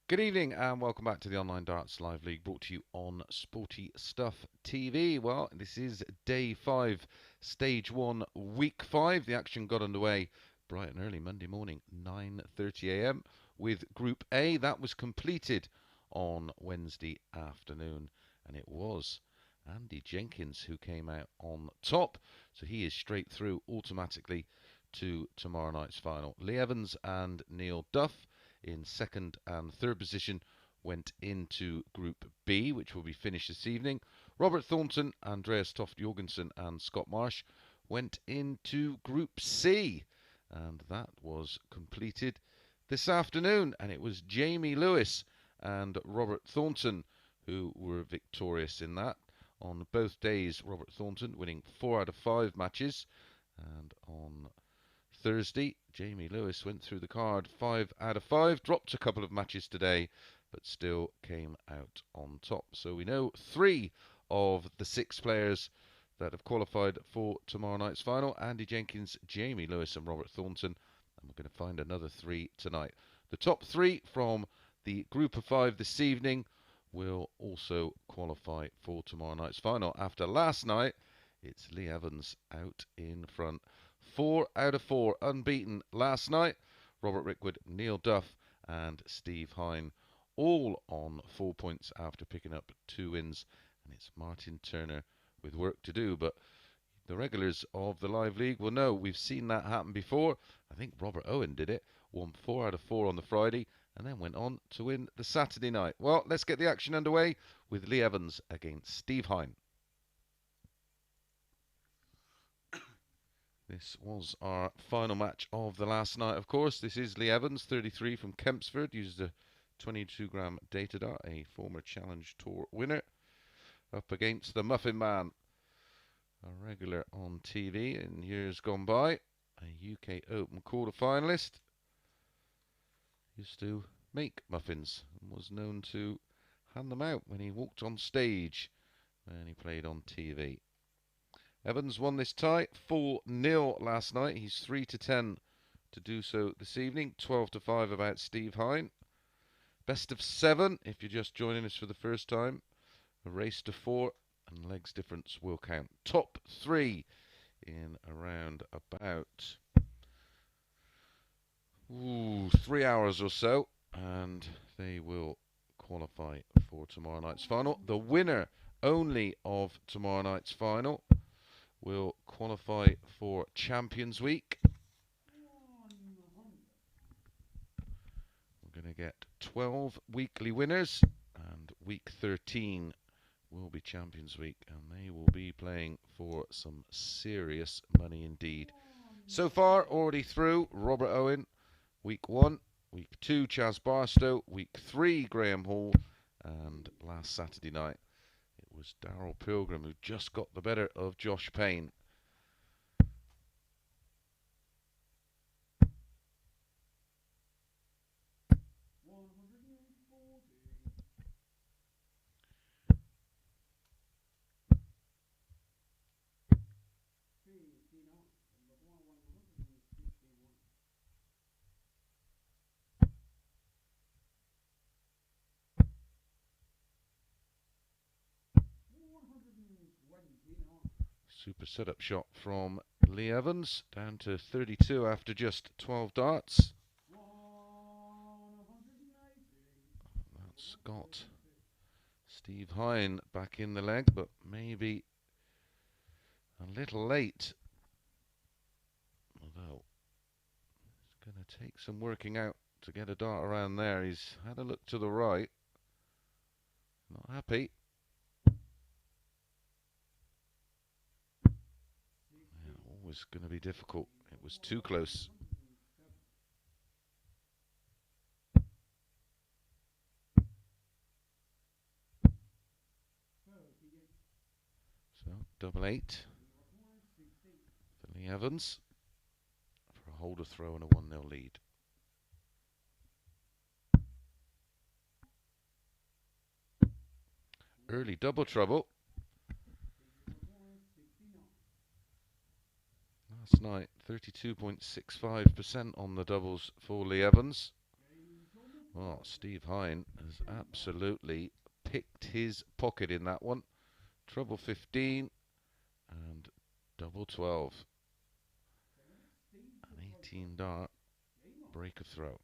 Good evening and welcome back to the Online Darts Live League, brought to you on Sporty Stuff TV. Well, this is day 5, stage 1, week 5. The action got underway bright and early Monday morning, 9:30 a.m. with Group A. That was completed on Wednesday afternoon, and it was Andy Jenkins who came out on top. So he is straight through automatically to tomorrow night's final. Lee Evans and Neil Duff in second and third position went into Group B, which will be finished this evening. Robert Thornton, Andreas Toft Jorgensen and Scott Marsh went into Group C, and that was completed this afternoon, and it was Jamie Lewis and Robert Thornton who were victorious in that. On both days, Robert Thornton winning 4 out of 5 matches, and on Thursday, Jamie Lewis went through the card 5 out of 5, dropped a couple of matches today, but still came out on top. So we know 3 of the 6 players that have qualified for tomorrow night's final: Andy Jenkins, Jamie Lewis and Robert Thornton, and we're going to find another 3 tonight. The top 3 from the group of 5 this evening will also qualify for tomorrow night's final. After last night, it's Lee Evans out in front. 4 out of 4 unbeaten last night. Robert Rickwood, Neil Duff and Steve Hine all on 4 points after picking up 2 wins. And it's Martyn Turner with work to do. But the regulars of the Live League will know we've seen that happen before. I think Robert Owen did it. Won 4 out of 4 on the Friday and then went on to win the Saturday night. Well, let's get the action underway with Lee Evans against Steve Hine. This was our final match of the last night, of course. This is Lee Evans, 33 from Kempsford, uses a 22-gram data dart, a former Challenge Tour winner, up against the Muffin Man, a regular on TV in years gone by, a UK Open quarter-finalist. Used to make muffins and was known to hand them out when he walked on stage when he played on TV. Evans won this tie 4-0 last night. He's 3-10 to do so this evening. 12-5 about Steve Hine. Best of 7 if you're just joining us for the first time. A race to 4 and legs difference will count. Top 3 in around about 3 hours or so, and they will qualify for tomorrow night's final. The winner only of tomorrow night's final will qualify for Champions Week. We're going to get 12 weekly winners, and week 13 will be Champions Week, and they will be playing for some serious money indeed. So far, already through: Robert Owen, week 1, week 2, Chaz Barstow, week 3, Graham Hall, and last Saturday night it was Darrell Pilgrim who just got the better of Josh Payne. Super setup shot from Lee Evans, down to 32 after just 12 darts. That's got Steve Hine back in the leg, but maybe a little late. Although it's going to take some working out to get a dart around there. He's had a look to the right. Not happy. Was going to be difficult. It was too close. So double 8 for Lee Evans for a holder throw and a 1-0 lead. Early double trouble. Last night, 32.65% on the doubles for Lee Evans. Oh, Steve Hein has absolutely picked his pocket in that one. Treble 15 and double 12. An 18 dart break of throw.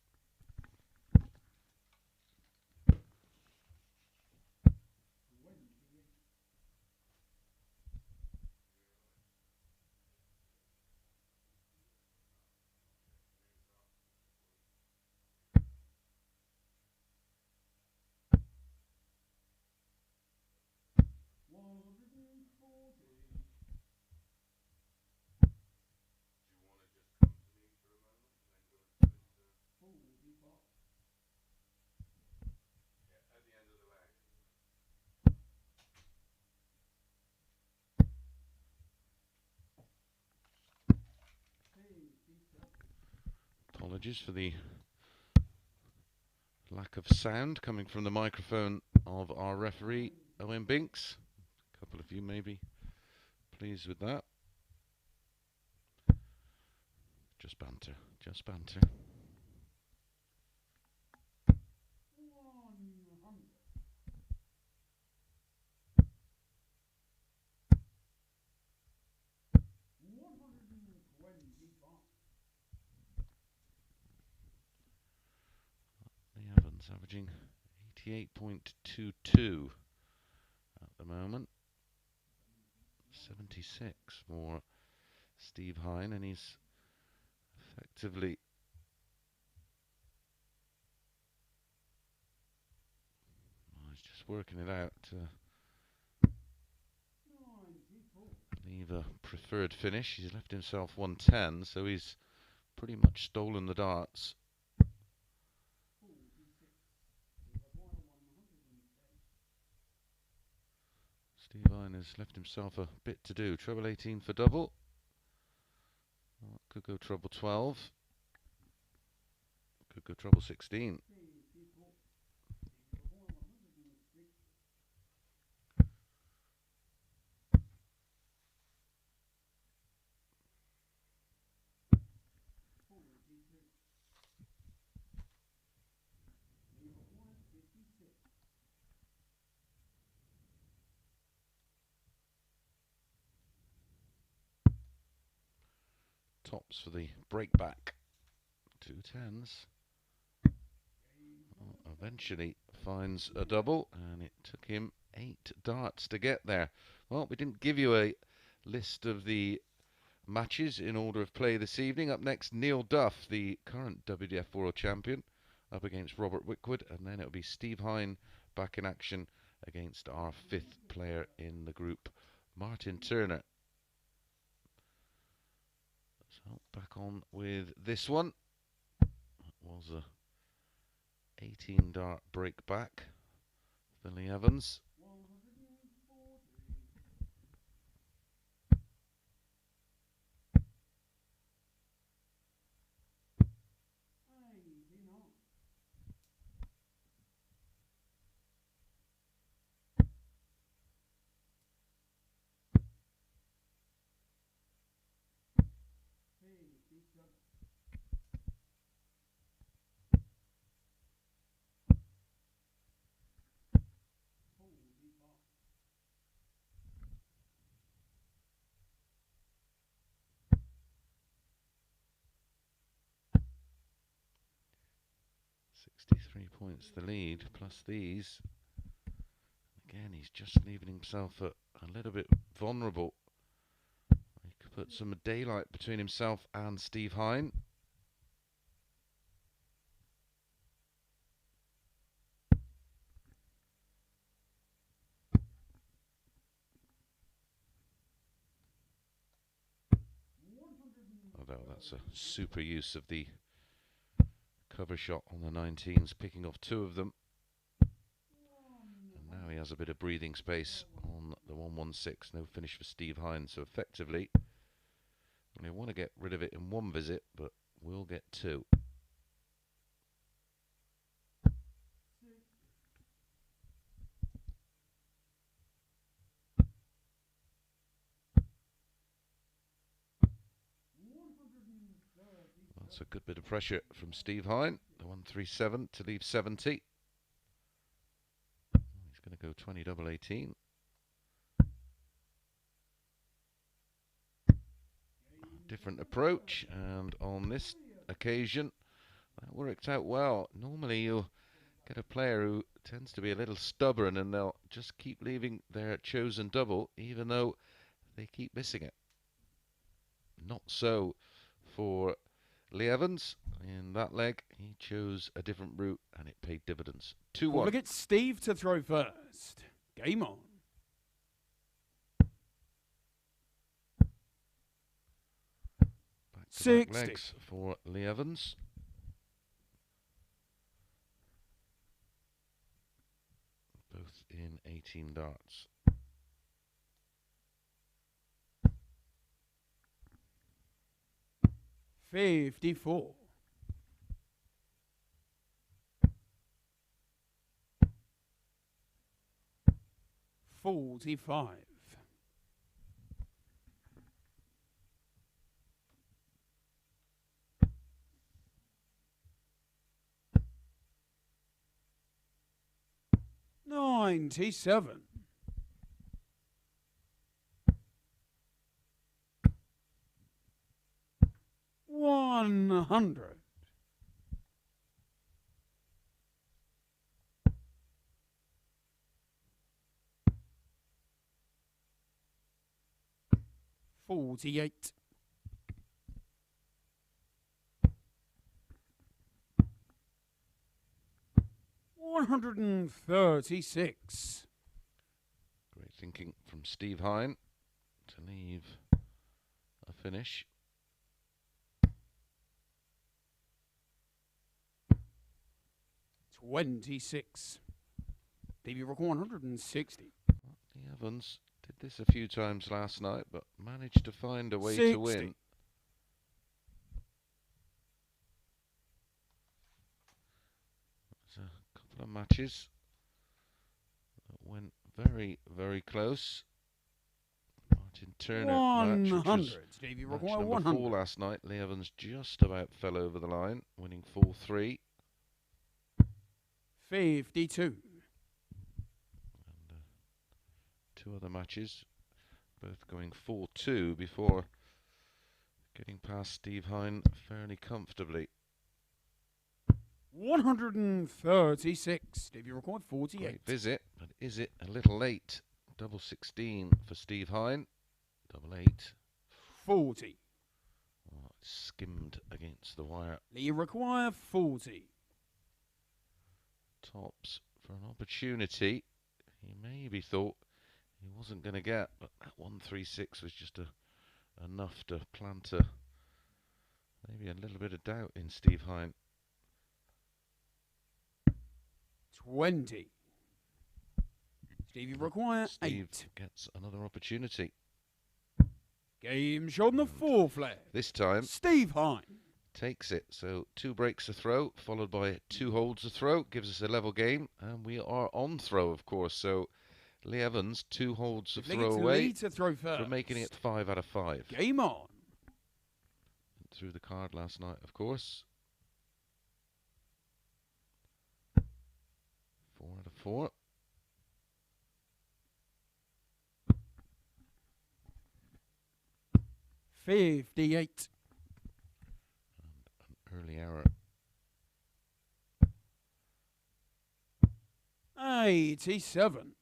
Apologies for the lack of sound coming from the microphone of our referee, Owen Binks. A couple of you may be pleased with that. Just banter, just banter. The Evans averaging 88.22 at the moment. 76 for Steve Hine, and he's effectively he's just working it out to leave a preferred finish. He's left himself 110, so he's pretty much stolen the darts. Steve Hine has left himself a bit to do. Treble 18 for double. Oh, could go treble 12. Could go treble 16. Tops for the breakback. 2 10s. Well, eventually finds a double, and it took him 8 darts to get there. Well, we didn't give you a list of the matches in order of play this evening. Up next, Neil Duff, the current WDF World Champion, up against Robert Rickwood, and then it'll be Steve Hine back in action against our 5th player in the group, Martyn Turner. So back on with this one. That was a 18 dart break back. Billy Evans. Points the lead, plus these. Again, he's just leaving himself a little bit vulnerable. He could put some daylight between himself and Steve Hine. Although that's a super use of the cover shot on the 19s, picking off 2 of them. And now he has a bit of breathing space on the 116. No finish for Steve Hine, so effectively we want to get rid of it in 1 visit, but we'll get 2. That's a good bit of pressure from Steve Hein. The 137 to leave 70. He's going to go 20 double 18. Different approach, and on this occasion that worked out well. Normally you'll get a player who tends to be a little stubborn and they'll just keep leaving their chosen double even though they keep missing it. Not so for Lee Evans. In that leg he chose a different route and it paid dividends. 2-1. Look at Steve to throw first. Game on. Back to back legs for Lee Evans. Both in 18 darts. $54. $45. $97. $100. $48. $136. Great thinking from Steve Hein to leave a finish. $26. Davy Rock 160. Lee Evans did this a few times last night, but managed to find a way to win. There's a couple of matches that went very, very close. Martyn Turner 100. Davy Rock match number 100. 4 last night. Lee Evans just about fell over the line, winning 4-3. 52. And two other matches, both going 4-2 before getting past Steve Hein fairly comfortably. 136. Davy Rock 48. Great visit, but is it a little late? Double 16 for Steve Hein. Double 8. 40. Oh, skimmed against the wire. Lee require 40. Tops for an opportunity he maybe thought he wasn't going to get, but that 136 was just enough to plant maybe a little bit of doubt in Steve Hein. 20. Stevie require Steve 8. gets another opportunity. Game shot on the 4th leg. This time Steve Hein takes it. So 2 breaks a throw, followed by 2 holds a throw, gives us a level game, and we are on throw, of course. So Lee Evans 2 holds a throw away from making it 5 out of 5. Game on. Through the card last night, of course. 4 out of 4. $58. And an early error. 87.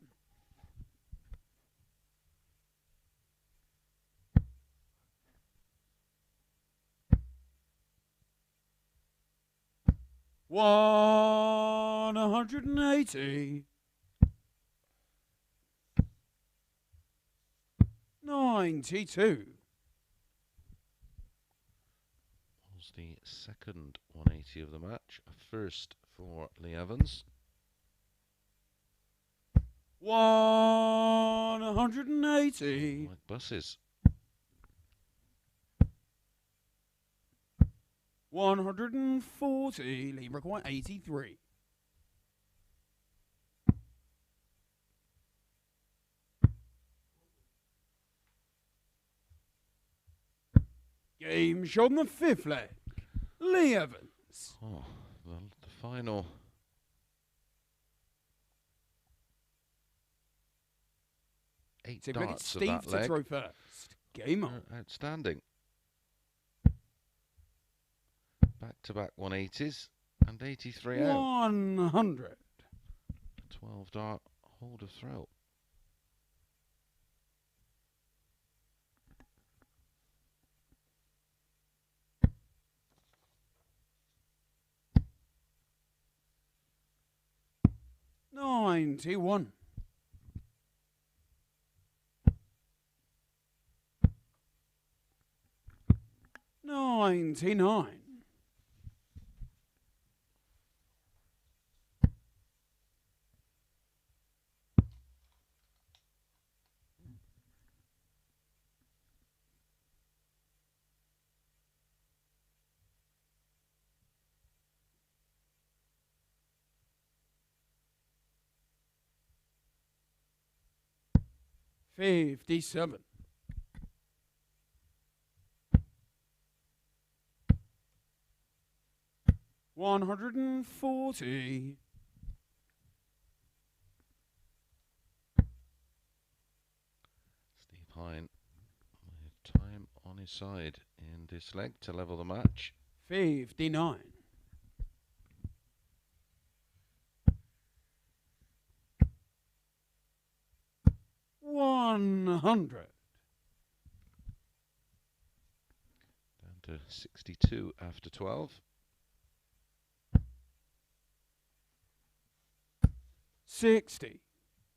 $180. 92. Was the second 180 of the match. A first for Lee Evans. 180. Like buses. 140. Lee require 83. Game shot on the 5th leg. Lee Evans. Oh, the final 8 So we're going to get darts of Steve that to leg. throw first. Game on. Outstanding. Back-to-back 180s and 83 out. 100. 12 dart hold of throw. $91. 99. 57. 140. Steve Hein with time on his side in this leg to level the match. 59. 100. Down to 62 after 12. 60.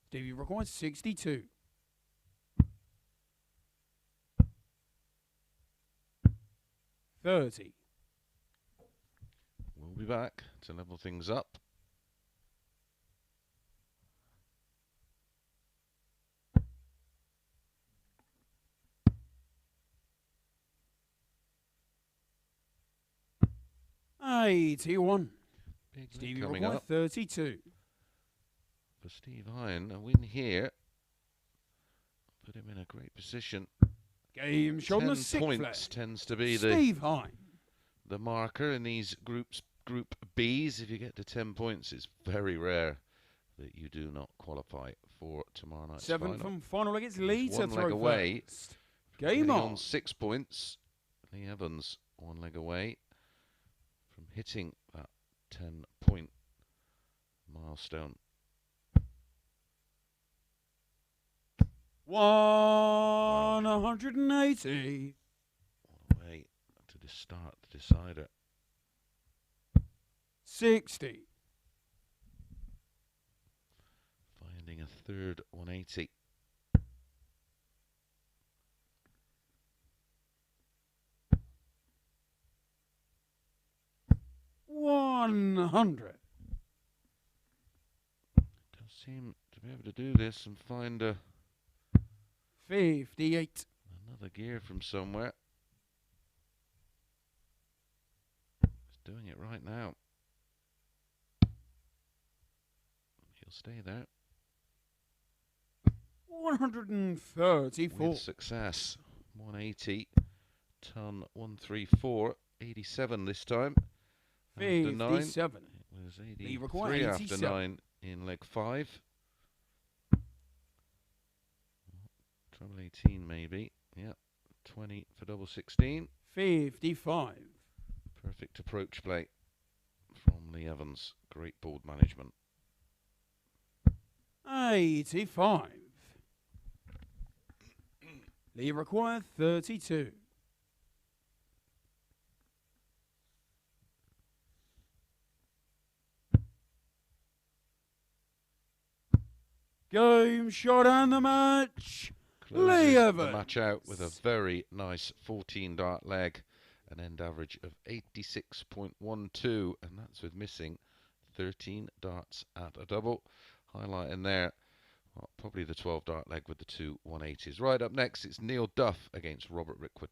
Stevie requires 62. 30. We'll be back to level things up. $81. Big Stevie coming requires up 32. for Steve Hein. A win here. Put him in a great position. Game shot on the 10 sixth points flag. tends to be Steve Hine. the marker in these groups. Group Bs, if you get to 10 points, it's very rare that you do not qualify for tomorrow night's 7 final. from final leg. It's He's Lee to one leg throw away. first. Game Getting on. 6 points. Lee Evans 1 leg away from hitting that 10-point milestone. 180. One away to start the decider. 60. Finding a third 180. 100. Does seem to be able to do this and find 58. another gear from somewhere. He's doing it right now. He'll stay there 134. with success. 180, ton 134, 87 this time. After 9, 57. it was They require 83 after 87. 9 in leg 5. Treble 18 maybe. Yeah, 20 for double 16. 55. Perfect approach play from Lee Evans. Great board management. 85. Lee required 32. Game shot and the match. Closes Lee the Evans. match out with a very nice 14 dart leg, an end average of 86.12, and that's with missing 13 darts at a double. Highlight in there, well, probably the 12 dart leg with the two 180s. Right up next, it's Neil Duff against Robert Rickwood.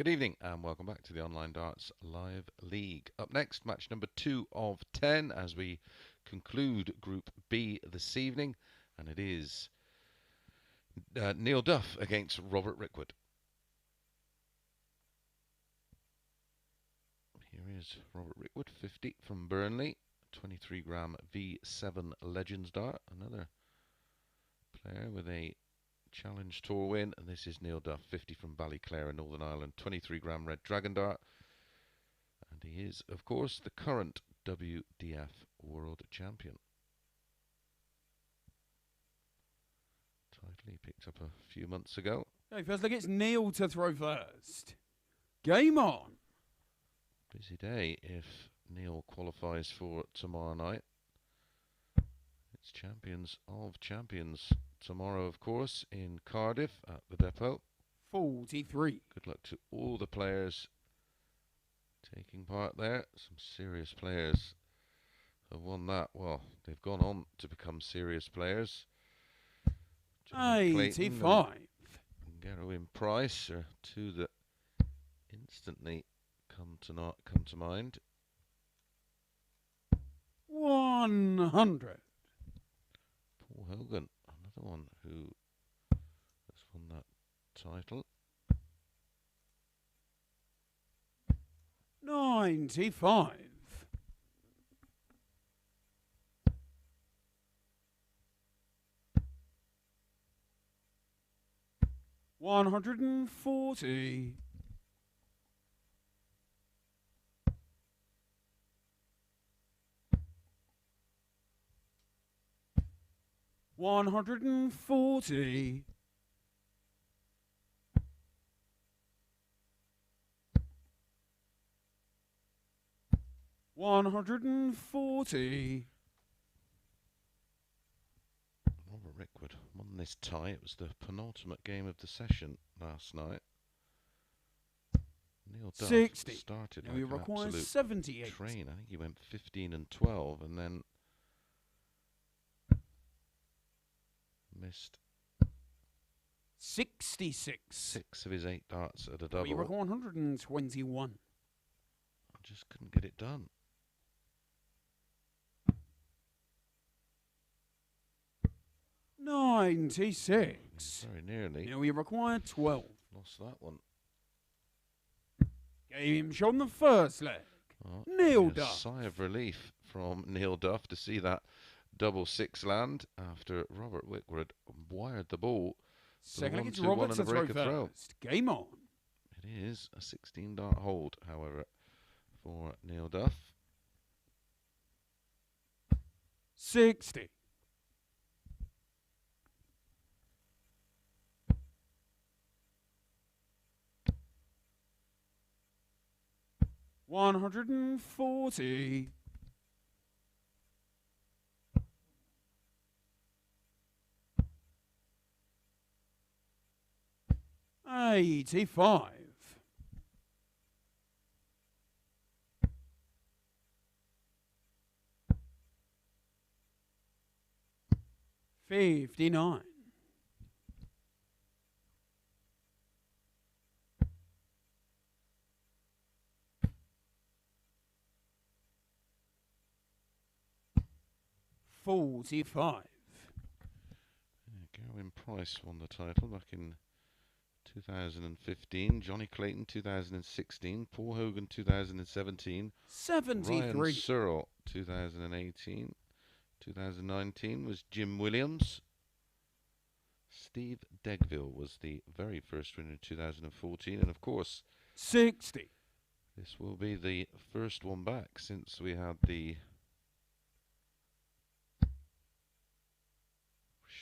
Good evening and welcome back to the Online Darts Live League. Up next, match number 2 of 10 as we conclude Group B this evening, and it is Neil Duff against Robert Rickwood. Here is Robert Rickwood, 50 from Burnley, 23 gram V7 Legends Dart, another player with a Challenge Tour win, and this is Neil Duff, 50 from Ballyclare in Northern Ireland, 23 gram Red Dragon Dart, and he is, of course, the current WDF World Champion. Title he picked up a few months ago. Okay, first look, it's Neil to throw first. Game on. Busy day if Neil qualifies for tomorrow night. It's Champions of Champions tomorrow, of course, in Cardiff at the depot. 43. Good luck to all the players taking part there. Some serious players have won that. Well, they've gone on to become serious players. 85. Gerwin Price are two that instantly come to mind. 100. Paul Hogan, another one who has won that title. 95. 140. 140. 140. Robert Rickwood won this tie. It was the penultimate game of the session last night. Neil Duff 60. started Now like he an requires absolute 78. train. I think he went 15 and 12 and then missed 66. 6 of his 8 darts at a Now he double. requires 121. I just couldn't get it done. 96. Very nearly. Now we require 12. Lost that one. Game shot on the first leg. Oh, Neil a Duff. sigh of relief from Neil Duff to see that double 6 land after Robert Rickwood wired the ball. Second leg, it's 1-2-1 Robert and to a throw break of throw. first. Game on. It is a 16 dart hold, however, for Neil Duff. 60. 140. 85. 59. 45. Gerwin Price won the title back in 2015. Johnny Clayton 2016. Paul Hogan 2017. 73. Ryan Searle 2018. 2019 was Jim Williams. Steve Degville was the very first winner in 2014. And of course, 60. this will be the first one back since we had the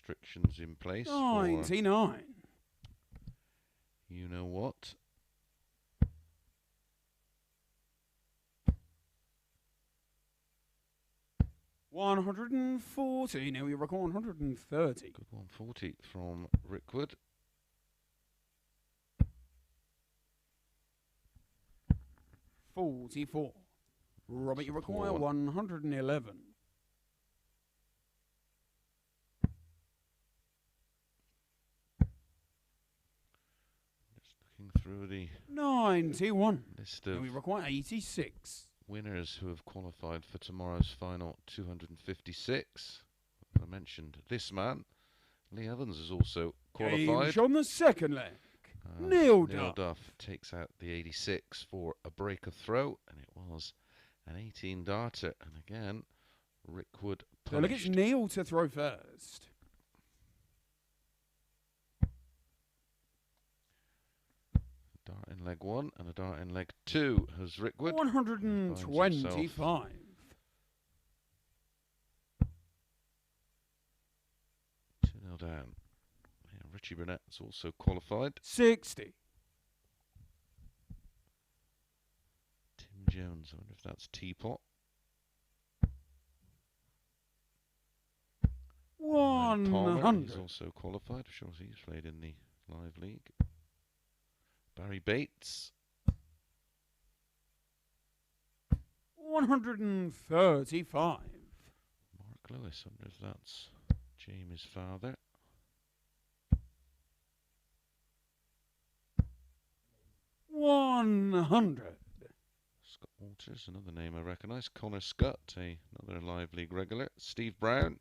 restrictions in place for 99. you know what. $140. Now we record 130. Good 140 from Rickwood. 44. Robert, you require 4. 111. Just looking through the 91. list And of we require 86. winners who have qualified for tomorrow's final 256. I mentioned this man, Lee Evans, is also Game qualified. on the second leg. As Neil Neil Duff. Duff takes out the 86 for a breaker throw, and it was an 18 darter. And again, Rickwood So look, it's punished. Neil to throw first. Dart in leg 1 and a dart in leg 2 has Rickwood. 125. 2-0 down. Yeah, Richie Burnett's also qualified. 60. Tim Jones, I wonder if that's Teapot. Ryan Palmer, 100. he's also qualified. I'm sure he's played in the live league. Barry Bates. 135. Mark Lewis, I wonder if that's Jamie's father. 100. Scott Walters, another name I recognise. Connor Scott, another live league regular. Steve Brown.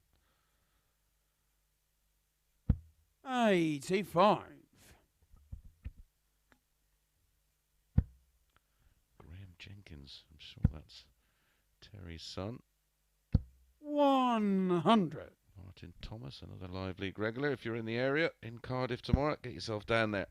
85. Graham Jenkins, I'm sure that's Terry's son. 100. Martyn Thomas, another live league regular. If you're in the area in Cardiff tomorrow, get yourself down there.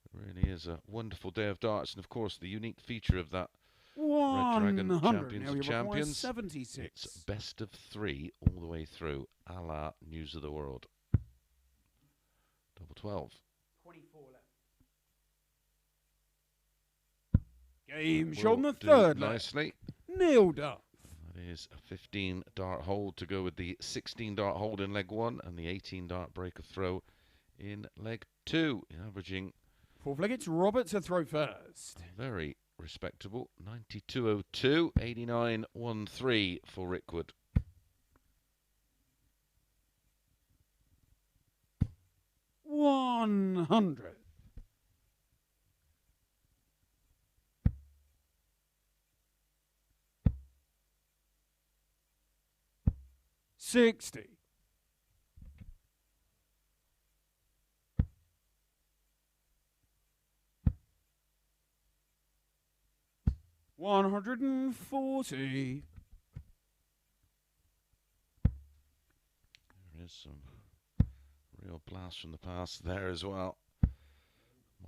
It really is a wonderful day of darts, and of course the unique feature of that Red Dragon 100. Champions Now of you require Champions, 76. it's best of 3 all the way through, a la News of the World. Double 12. 24 left. Game Will shot on the do third leg. nicely. Neil Duff. That is a 15 dart hold to go with the 16 dart hold in leg 1 and the 18 dart break of throw in leg 2, averaging Fourth leg, it's Robert to throw first. a very respectable 92.02, 89.13 for Rickwood. 100. 60. 140. There is some real blast from the past there as well.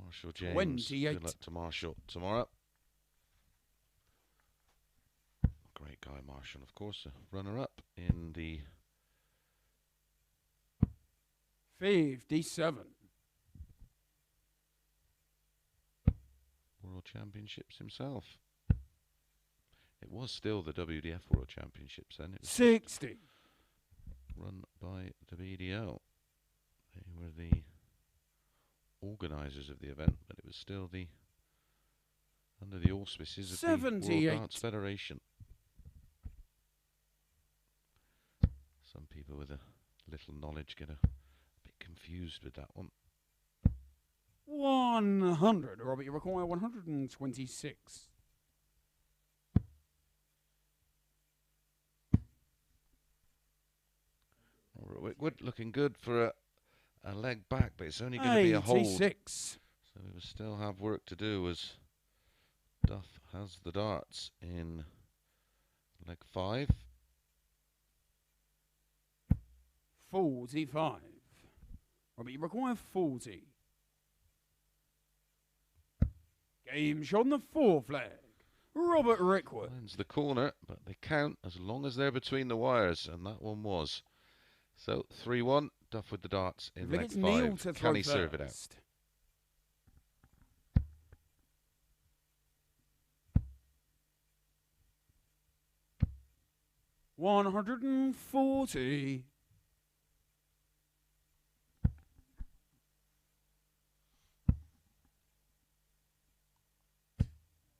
Marshall James. 28. Good luck to Marshall tomorrow. Great guy, Marshall, of course, a runner-up in the 57. World Championships himself. It was still the WDF World Championships then. It was 60. run by the BDO. They were the organisers of the event, but it was still the under the auspices of the World 78. Darts Federation. Some people with a little knowledge get a bit confused with that one. 100. Robert, you require 126. Robert Rickwood looking good for a leg back, but it's only going to be a hold. 86. So we will still have work to do as Duff has the darts in leg 5. 45. Robert, you require 40. Game shot on the fourth leg. Robert Rickwood. Finds the corner, but they count as long as they're between the wires, and that one was. So 3-1, Duff with the darts in I think leg it's Neil 5. to throw Can he serve it out? first. $140.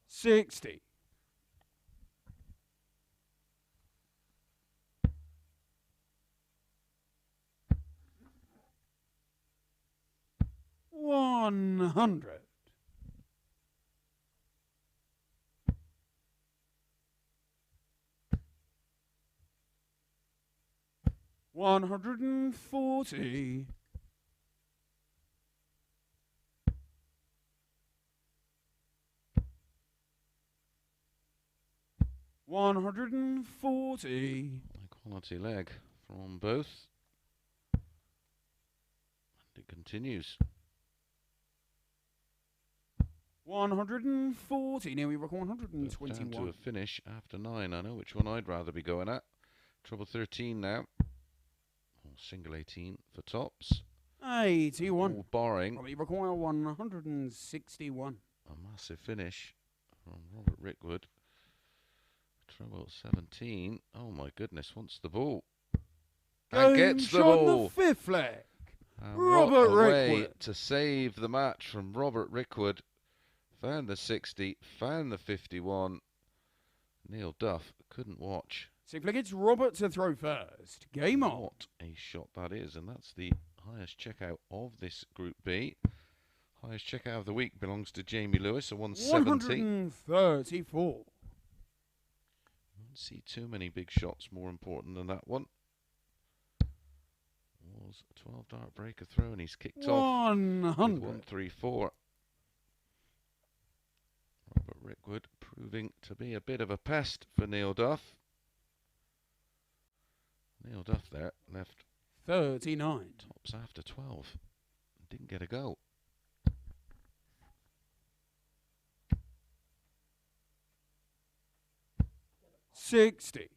60. 100. 140. 140. A quality leg from both. And it continues. 140. Now we record Down 121. to a finish after 9. I know which one I'd rather be going at. Treble 13 now. Or single 18 for tops. 81. All barring We require 161. a massive finish from Robert Rickwood. Treble 17. Oh my goodness, wants the ball. And gets the on ball. the fifth leg. And Robert what a way Rickwood. to save the match from Robert Rickwood. Found the 60, found the 51. Neil Duff couldn't watch. Sixth leg, it's Robert to throw first. Game on. What a shot that is, and that's the highest checkout of this Group B. Highest checkout of the week belongs to Jamie Lewis, a 170. 134. Don't see too many big shots more important than that one. Was a 12 dart breaker throw, and he's kicked off with 100. 134. Robert Rickwood proving to be a bit of a pest for Neil Duff. Neil Duff there left 39. tops after 12. Didn't get a go. $60.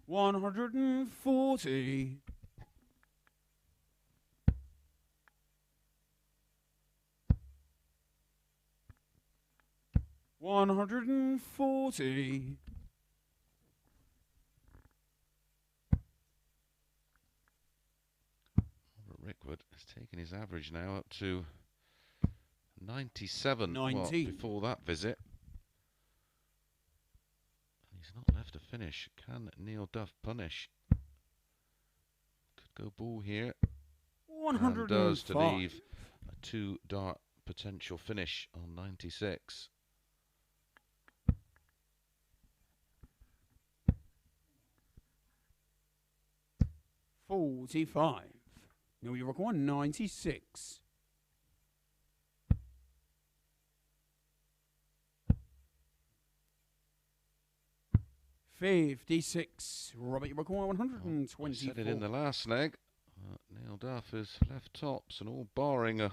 140. 140. 'Rickwood has taken his average now up to 97. 90. Well, before that visit. And he's not left to finish. Can Neil Duff punish? Could go ball here. 105. And does to leave a 2 dart potential finish on 96. $45. Now we require 96. $56. Robert, you require 124. I said it in the last leg. Neil Duff has left tops and all barring a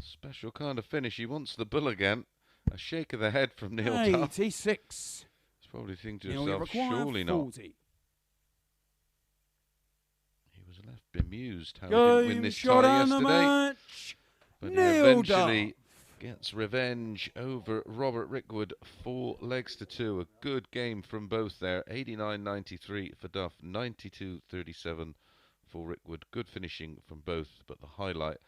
special kind of finish. He wants the bull again. A shake of the head from Neil Duff. 86. He's probably thinking to Now we himself, require surely 40. not. He was left bemused how he didn't win Game this shot tie on the yesterday. match. But he Neil eventually Duff. gets revenge over Robert Rickwood. 4 legs to 2. A good game from both there. 89-93 for Duff. 92-37 for Rickwood. Good finishing from both. But the highlight,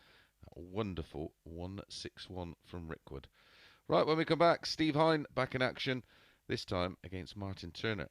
a wonderful 161 from Rickwood. Right, when we come back, Steve Hein back in action. This time against Martyn Turner.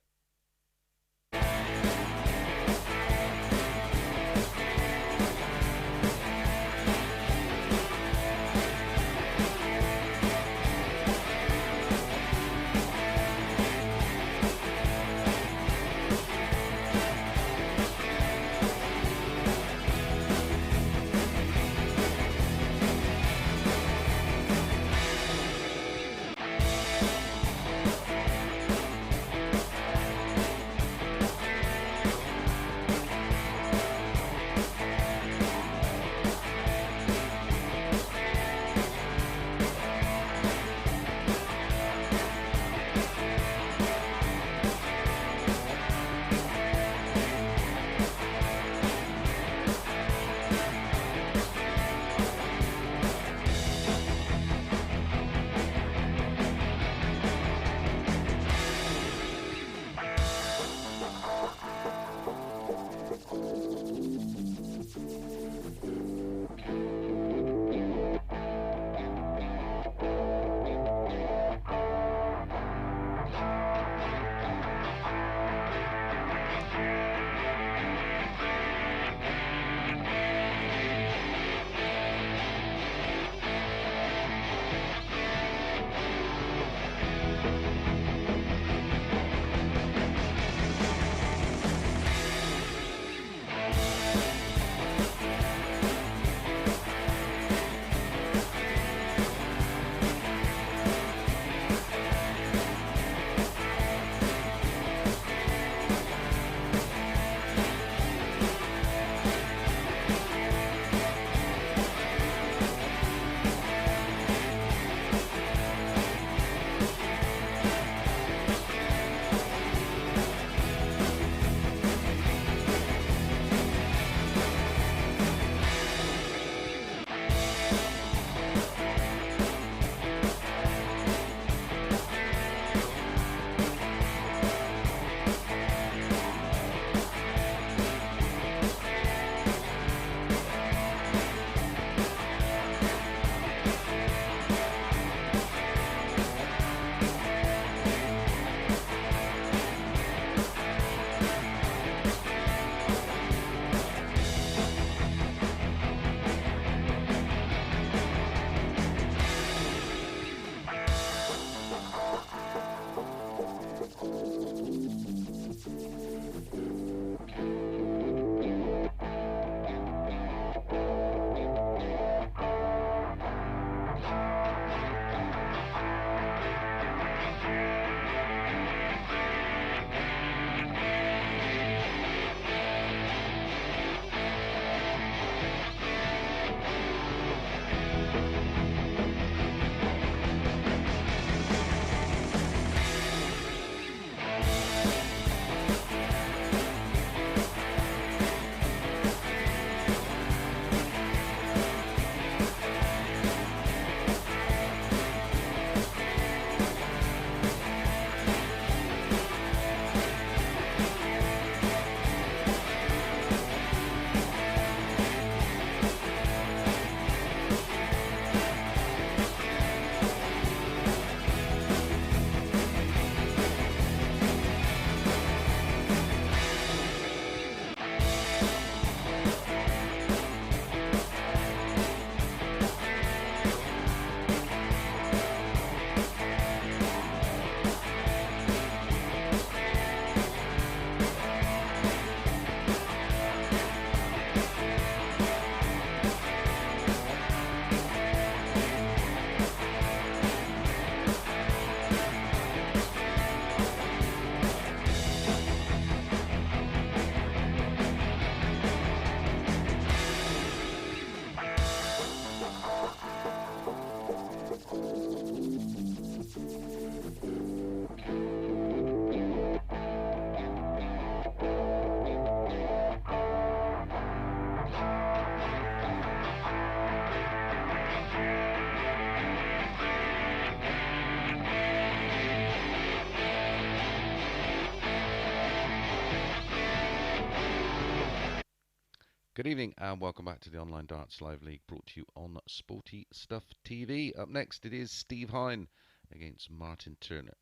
Good evening and welcome back to the Online Darts Live League, brought to you on Sporty Stuff TV. Up next it is Steve Hein against Martyn Turner.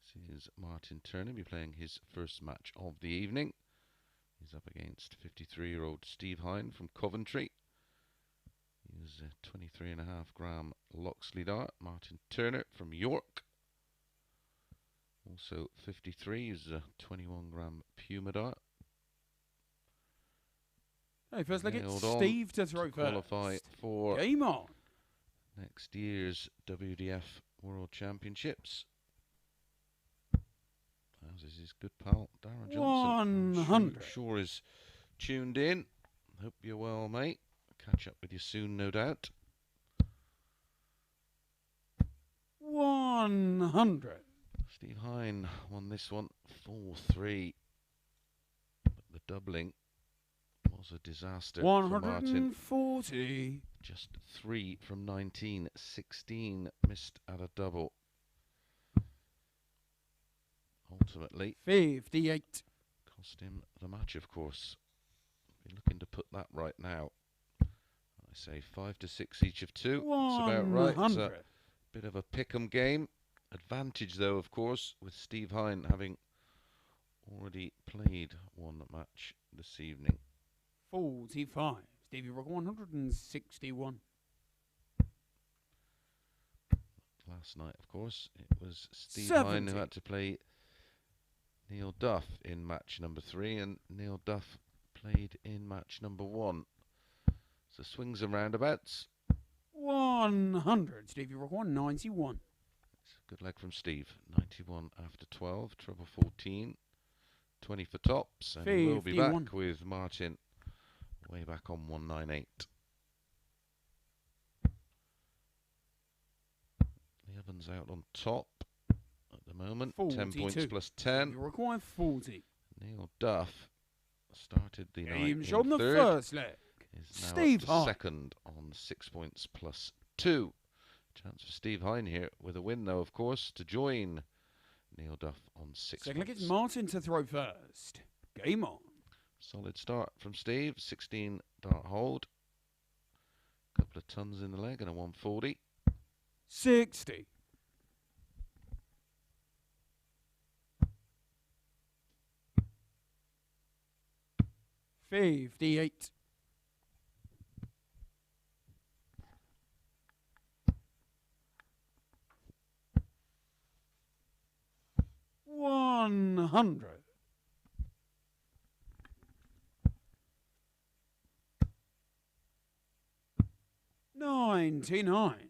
This is Martyn Turner, be playing his first match of the evening. He's up against 53-year-old Steve Hein from Coventry. He was a 23.5 gram Loxley dart. Martyn Turner from York, also 53, is a 21 gram Puma dart. Hey, first leg, it's Steve to throw first. Qualify for Game on. next year's WDF World Championships. As is his good pal Darren Johnson. 100. Sure is tuned in. Hope you're well, mate. Catch up with you soon, no doubt. 100. Steve Hein won this one 4-3. But the doubling was a disaster for Martyn. 140. Just 3 from 19. 16 missed at a double. Ultimately 58. cost him the match, of course. Be looking to put that right now. I say 5 to 6 each of two. That's about right. It's a bit of a pick'em game. Advantage, though, of course, with Steve Hein having already played one match this evening. 45. Stevie Rock 161. Last night, of course, it was Steve 70. Hein who had to play Neil Duff in match number 3, and Neil Duff played in match number 1. So swings and roundabouts. 100. Stevie Rock 191. It's a good leg from Steve. 91 after 12, treble 14, 20 for tops, and we'll be back with Martyn way back on 198. The oven's out on top at the moment. 42. 10 points plus 10. You require 40. Neil Duff started the night in on the third. First leg. Is now Steve up to Hein. second on 6 points plus 2. Chance for Steve Hein here with a win, though, of course, to join Neil Duff on 6 Second leg, points. it's Martyn to throw first. Game on. Solid start from Steve. 16 dart hold. Couple of tons in the leg and a 140. 60. 58. 100. 99.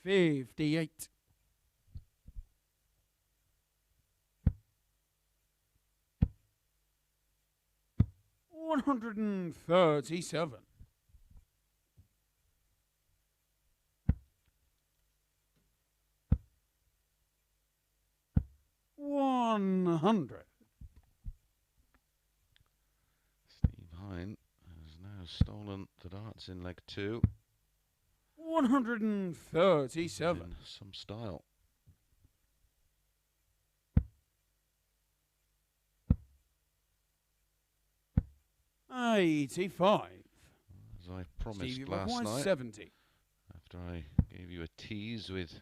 58. 137. 100. Steve Hein has now stolen the darts in leg 2. 137. In some style. $85. As I promised Stevie last night, 70. after I gave you a tease with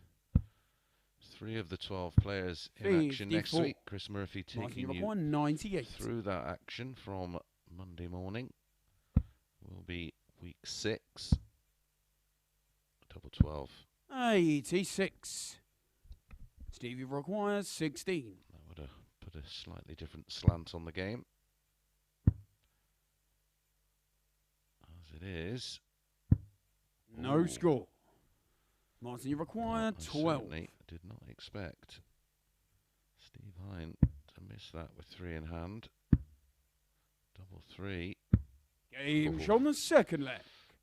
3 of the 12 players in action next 54. week. Chris Murphy taking you 98. through that action from Monday morning. Will be week 6. Double 12. 86. Stevie requires 16. That would have put a slightly different slant on the game. As it is. No Ooh. score. Martyn, you require I 12. certainly did not expect Steve Hein to miss that with 3 in hand. Double 3. Game shot on the second leg.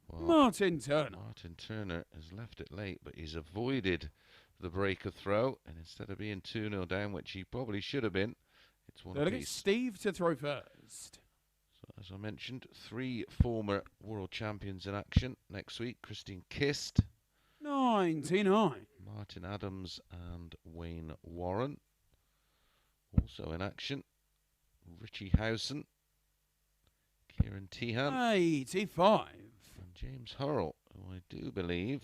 Well, Martyn Turner. Martyn Turner has left it late, but he's avoided the break of throw, and instead of being 2-0 down, which he probably should have been, it's one They'll get apiece. Steve to throw first. So, as I mentioned, 3 former world champions in action next week. Christine Kist 99. Martin Adams and Wayne Warren. Also in action, Richie Howson, Kieran Tehan, 85. and James Hurrell, who I do believe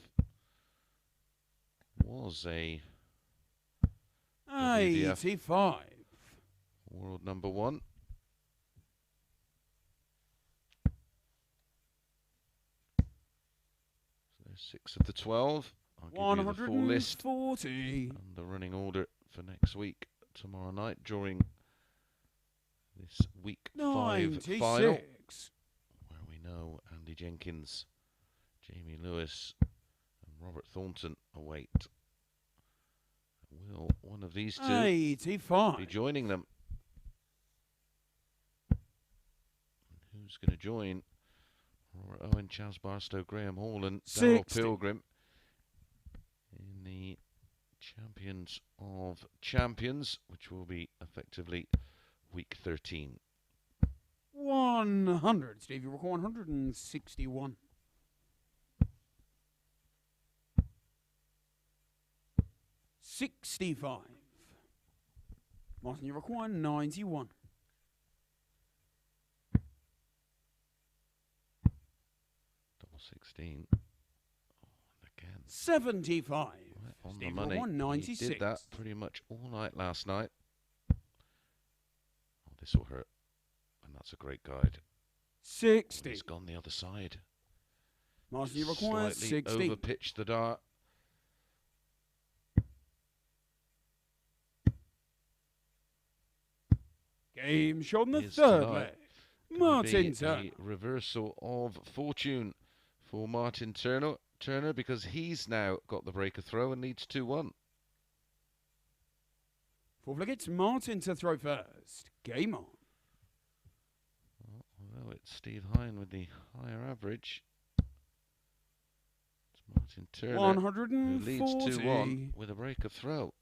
was a WDF 85. world number 1. So there's 6 of the 12. I'll give you the full list 140. and the running order for next week, tomorrow night, during this week 5 final, 96. where we know Andy Jenkins, Jamie Lewis and Robert Thornton await. Will one of these two 85. be joining them? And who's going to join Robert Owen, Chaz Barstow, Graham Hall and Darrell 60. Pilgrim in the Champions of Champions, which will be effectively week 13. 100. Stevie Rook 161. 65. Martin, you require 91. Double 16. Oh, and again. 75. Right on Stevie the money. Rook 96. He did that pretty much all night last night. Oh, this will hurt. And that's a great guide. 60. He's gone the other side. Martin, you require Slightly 60. overpitched the dart. Game shot on the Is third tonight leg. Gonna Martyn be Turner. a reversal of fortune for Martyn Turner because he's now got the breaker throw and leads 2-1. Fourth leg, it's Martin to throw first. Game on. Well, although it's Steve Hine with the higher average, it's Martyn Turner who leads 2-1 140. with a breaker throw.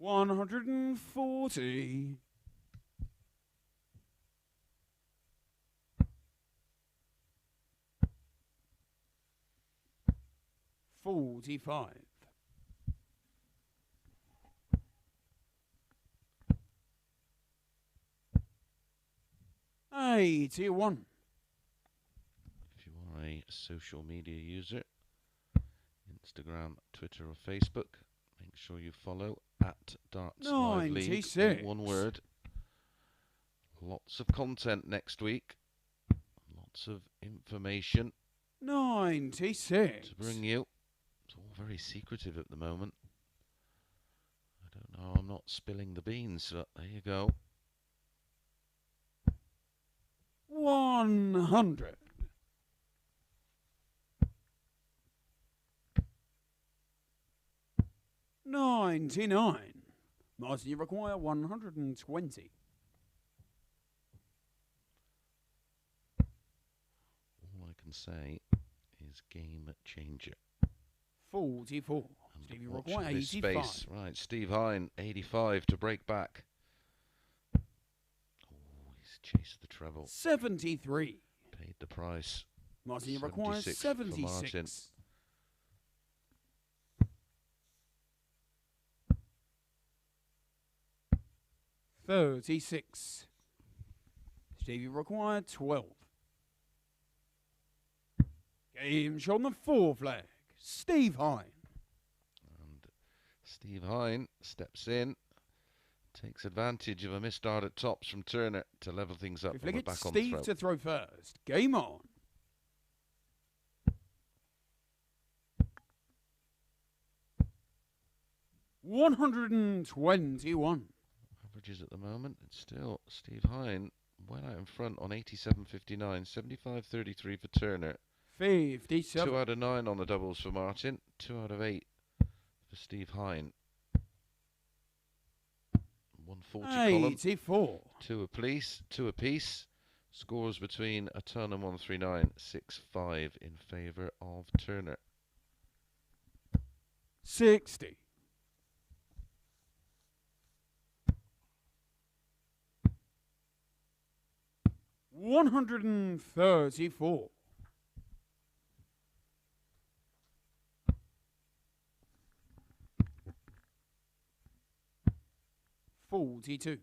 140. 45. 81. If you are a social media user, Instagram, Twitter or Facebook, make sure you follow at Darts Live League. 96. One word. Lots of content next week. Lots of information 96. to bring you. It's all very secretive at the moment. I don't know, I'm not spilling the beans, but there you go. 100. 99. Martin, you require 120. All I can say is game changer. 44. And Stevie watch require this 85. space. Right, Steve Hine, 85 to break back. Oh, he's chased the treble. 73. Paid the price. Martin, you require 76 for Martyn. 76. 36. Stevie required 12. Game shot on the fourth leg. Steve Hine. And Steve Hine steps in, takes advantage of a missed dart at tops from Turner to level things up. Fifth And leg, we're it's back on the Steve throw. to throw first. Game on. $121. Averages at the moment. It's still Steve Hine well out in front on 87.59, 75.33 for Turner. 57. 2 out of 9 on the doubles for Martyn. 2 out of 8 for Steve Hine. 140 column. 84. 2 apiece. Scores between a ton and 139. 6-5 in favour of Turner. 60. 100. 134. 42.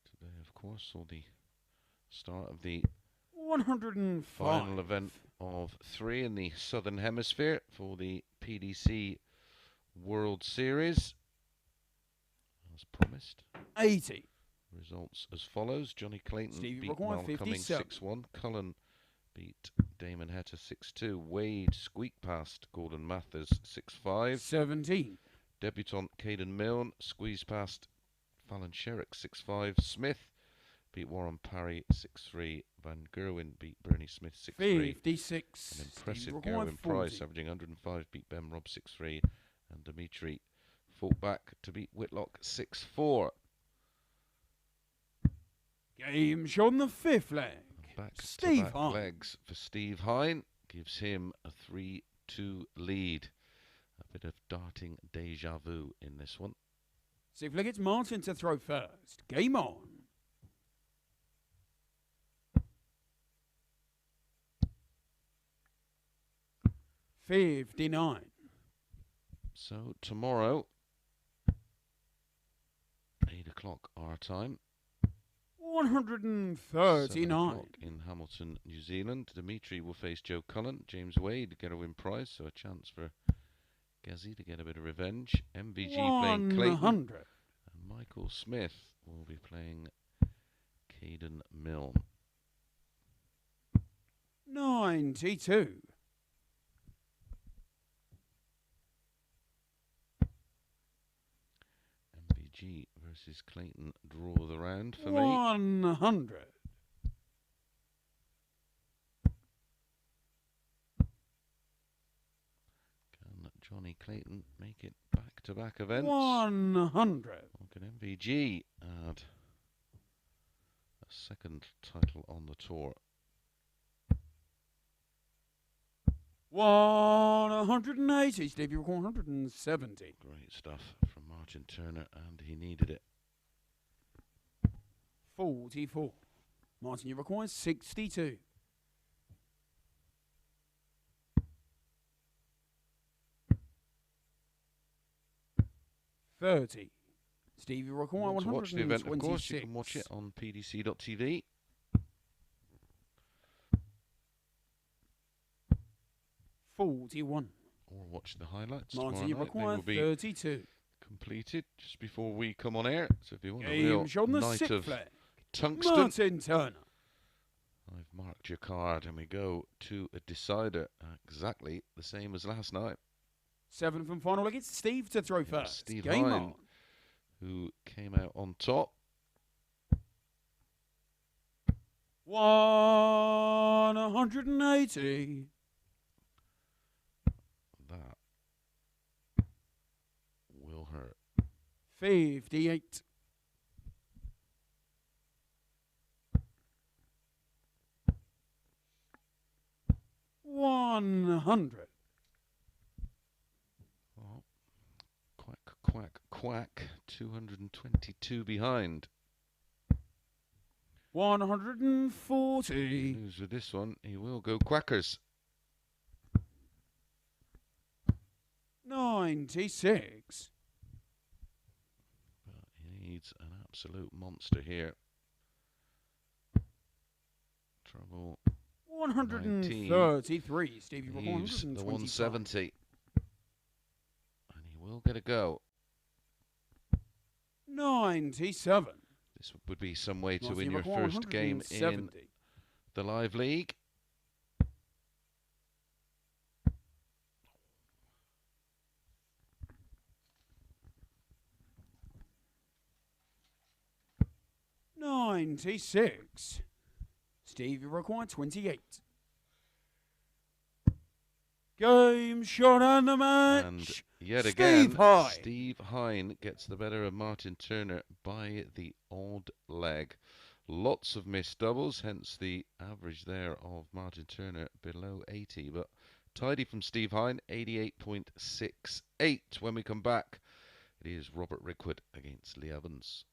Today, of course, saw the start of the 105. final event of 3 in the Southern Hemisphere for the PDC World Series. As promised. 80. Results as follows. Johnny Clayton Stevie beat Require, Mal Cummings 57. 6-1. Cullen beat Damon Hetta 6-2. Wade squeaked past Gordon Mathers 6-5. 17. Debutant Caden Milne squeezed past Fallon Sherrick 6-5. Smith beat Warren Parry 6-3. Van Gerwen beat Bernie Smith 6-3. 56. An impressive Stevie Require, Gerwin 40. Price averaging 105 beat Ben Robb 6-3. And Dimitri fought back to beat Whitlock 6-4. Game shot on the 5th leg. Back Steve to back Hein. legs for Steve Hine gives him a 3-2 lead. A bit of darting deja vu in this one. 6th leg, it's Martyn to throw first. Game on. $59. So tomorrow, 8 o'clock our time. 7 139. o'clock in Hamilton, New Zealand. Dimitri will face Joe Cullen. James Wade to get a win prize, so a chance for Gezi to get a bit of revenge. MVG playing Clayton. 100. And Michael Smith will be playing Caden Milne. 92. MVG versus Clayton draw the round for me. 100. Can Johnny Clayton make it back-to-back events? 100. Or can MVG add a second title on the tour? 180. Stevie, 170. Great stuff from Martyn Turner, and he needed it. 44. Martyn, you require 62. $30. Stevie, you require Want to watch the event, of 126. course, you can watch it on pdc.tv. $41. Or watch the highlights Martyn, tomorrow you night. They require will be 32. completed just before we come on air. So if you want a Game real shot on the night 6th of flag. tungsten, Martyn Turner. I've marked your card and we go to a decider exactly the same as last night. 7th and final leg. It's Steve to throw first. Steve Game Hein, on. who came out on top. 180. That will hurt. 58. $100. Well, quack, quack, quack. 222 behind. 140. News with this one, he will go Quackers. 96. But he needs an absolute monster here. Trouble. 133. Stevie, He Rock, needs the 125. 170. And he will get a go. 97. This would be some way to Martyn, win you your require first game in 170. the live league. $96. Steve, you require 28. Game shot and the match. And yet Steve again, Hein. Steve Hine gets the better of Martyn Turner by the odd leg. Lots of missed doubles, hence the average there of Martyn Turner below 80. But tidy from Steve Hine, 88.68. When we come back, It is Robert Rickwood against Lee Evans.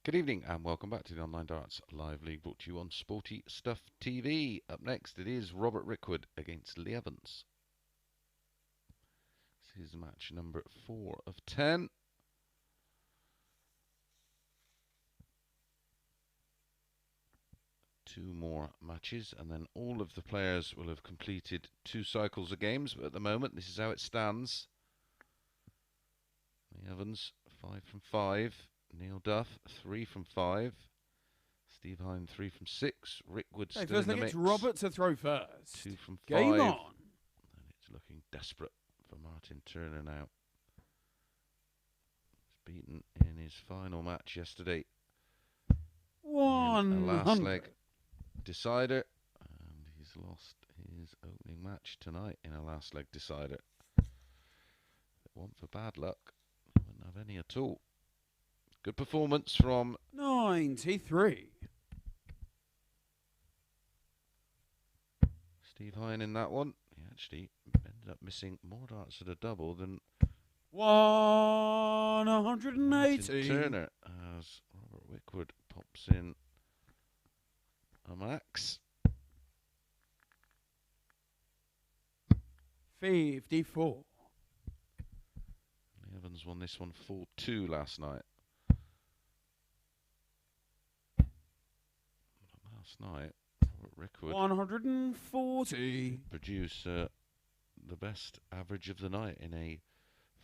Good evening and welcome back to the Online Darts Live League, brought to you on Sporty Stuff TV. Up next it is Robert Rickwood against Lee Evans. This is match number 4 of 10. Two more matches and then all of the players will have completed 2 cycles of games, but at the moment this is how it stands. Lee Evans 5 from 5. Neil Duff 3 from 5. Steve Hein 3 from 6. Rickwood still in the mix. It's Robert to throw first. 2 from 5. Game on. And it's looking desperate for Martyn Turner now. He's beaten in his final match yesterday. In a last leg decider, and he's lost his opening match tonight in a last leg decider. If it weren't for bad luck, he wouldn't have any at all. Good performance from 93. Steve Hein in that one. He actually ended up missing more darts at a double than 180. Martyn Turner, as Robert Rickwood pops in a max. 54. Evans won this one 4-2 last night. Last night, Robert Rickwood 140. produced the best average of the night in a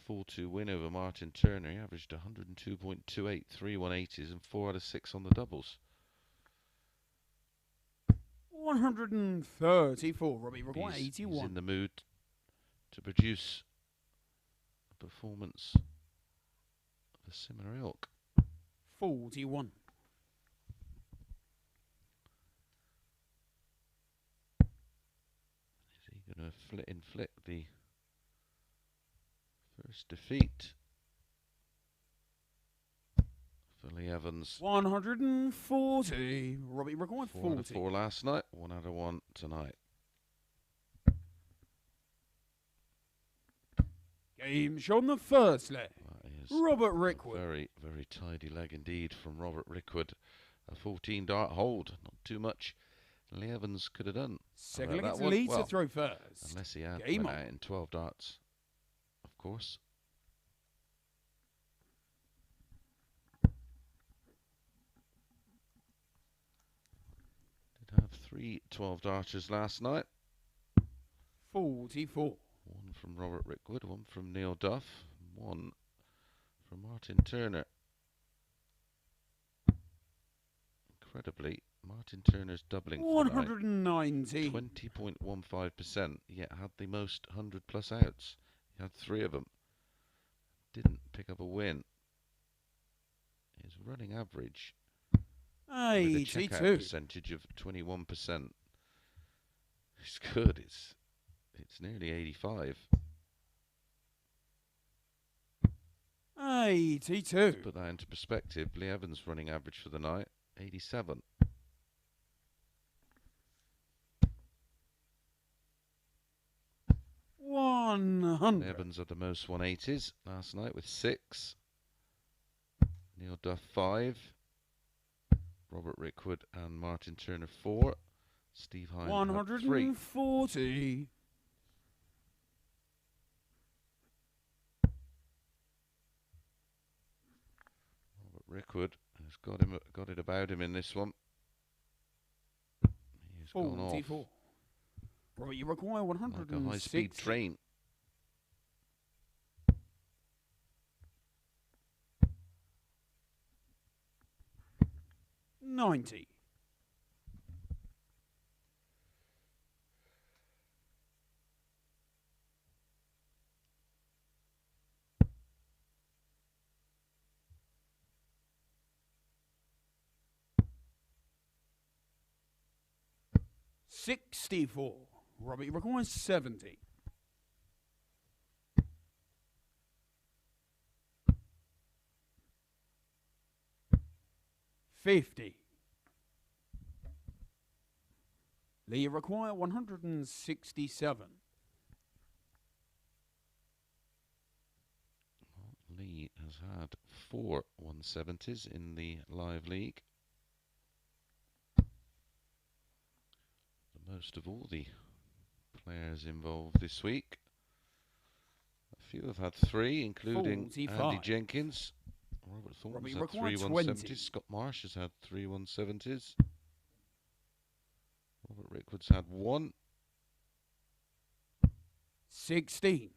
4-2 win over Martyn Turner. He averaged 102.28, 3 180s and 4 out of 6 on the doubles. 134. Robbie Rickwood, 81. He's in the mood to produce a performance of a similar ilk. 41. Is he going to inflict the first defeat for Lee Evans? 140. Robbie Rickwood, 4 out of 40. 4 last night, 1 out of 1 tonight. Game shown the first leg. That is Robert Rickwood. very, very tidy leg indeed from Robert Rickwood. A 14 dart hold, not too much Lee Evans could have done. Second leg, that it's one. Lee Well, to throw first. unless he had Game went on. out in 12 darts, of course. Did have 3 12 darters last night. 44. One from Robert Rickwood, one from Neil Duff, one from Martyn Turner. Incredibly, Martyn Turner's doubling for the night, 190. 20.15%, yet had the most 100 plus outs. He had 3 of them. Didn't pick up a win. His running average with a checkout 82. percentage of 21%. It's good. It's nearly 85. 82. To put that into perspective, Lee Evans' running average for the night, 87. Lee 100. Evans had the most 180s last night with 6. Neil Duff 5. Robert Rickwood and Martyn Turner 4. Steve Hine had 3. 140. Robert Rickwood has got it about him in this one. He's gone off 44. Robert, you require like a 160. high-speed train. $90. $64. Robert, you require 70. $50. Lee, you require 167. Lee has had 4 170s in the live league. The most of all the players involved this week. A few have had 3, including 45. Andy Jenkins. Robert Thornton's had 3 170s. Scott Marsh has had 3 170s. Robert Rickwood's had 1. 16.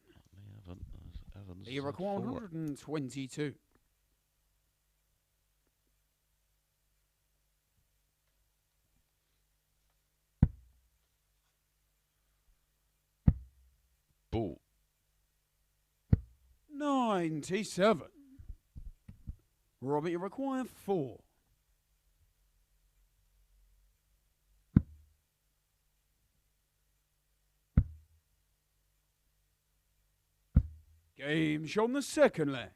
Evans Lee, had require 4. 122. Ball. 97. Robert, you require 4. Game shot on the second leg.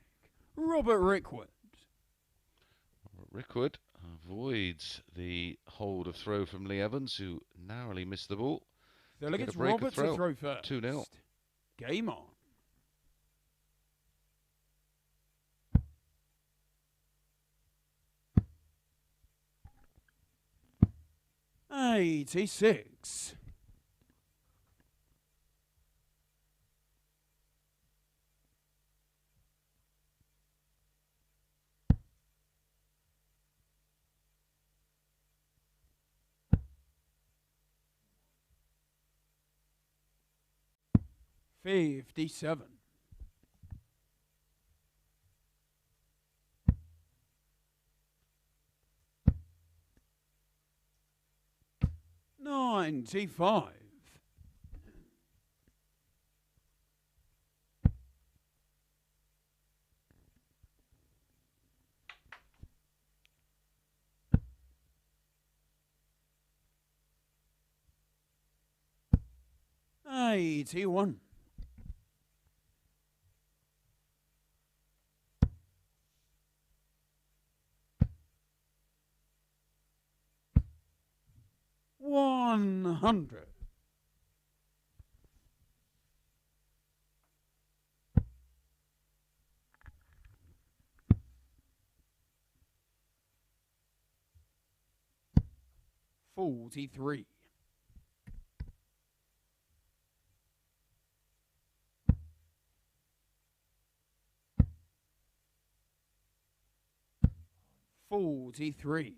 Robert Rickwood. Rickwood avoids the hold of throw from Lee Evans, who narrowly missed the ball. They'll Get get a break of Robert throw. to throw first. 2-0. Game on. '86. '57. '95. '81. '100. '43. '43.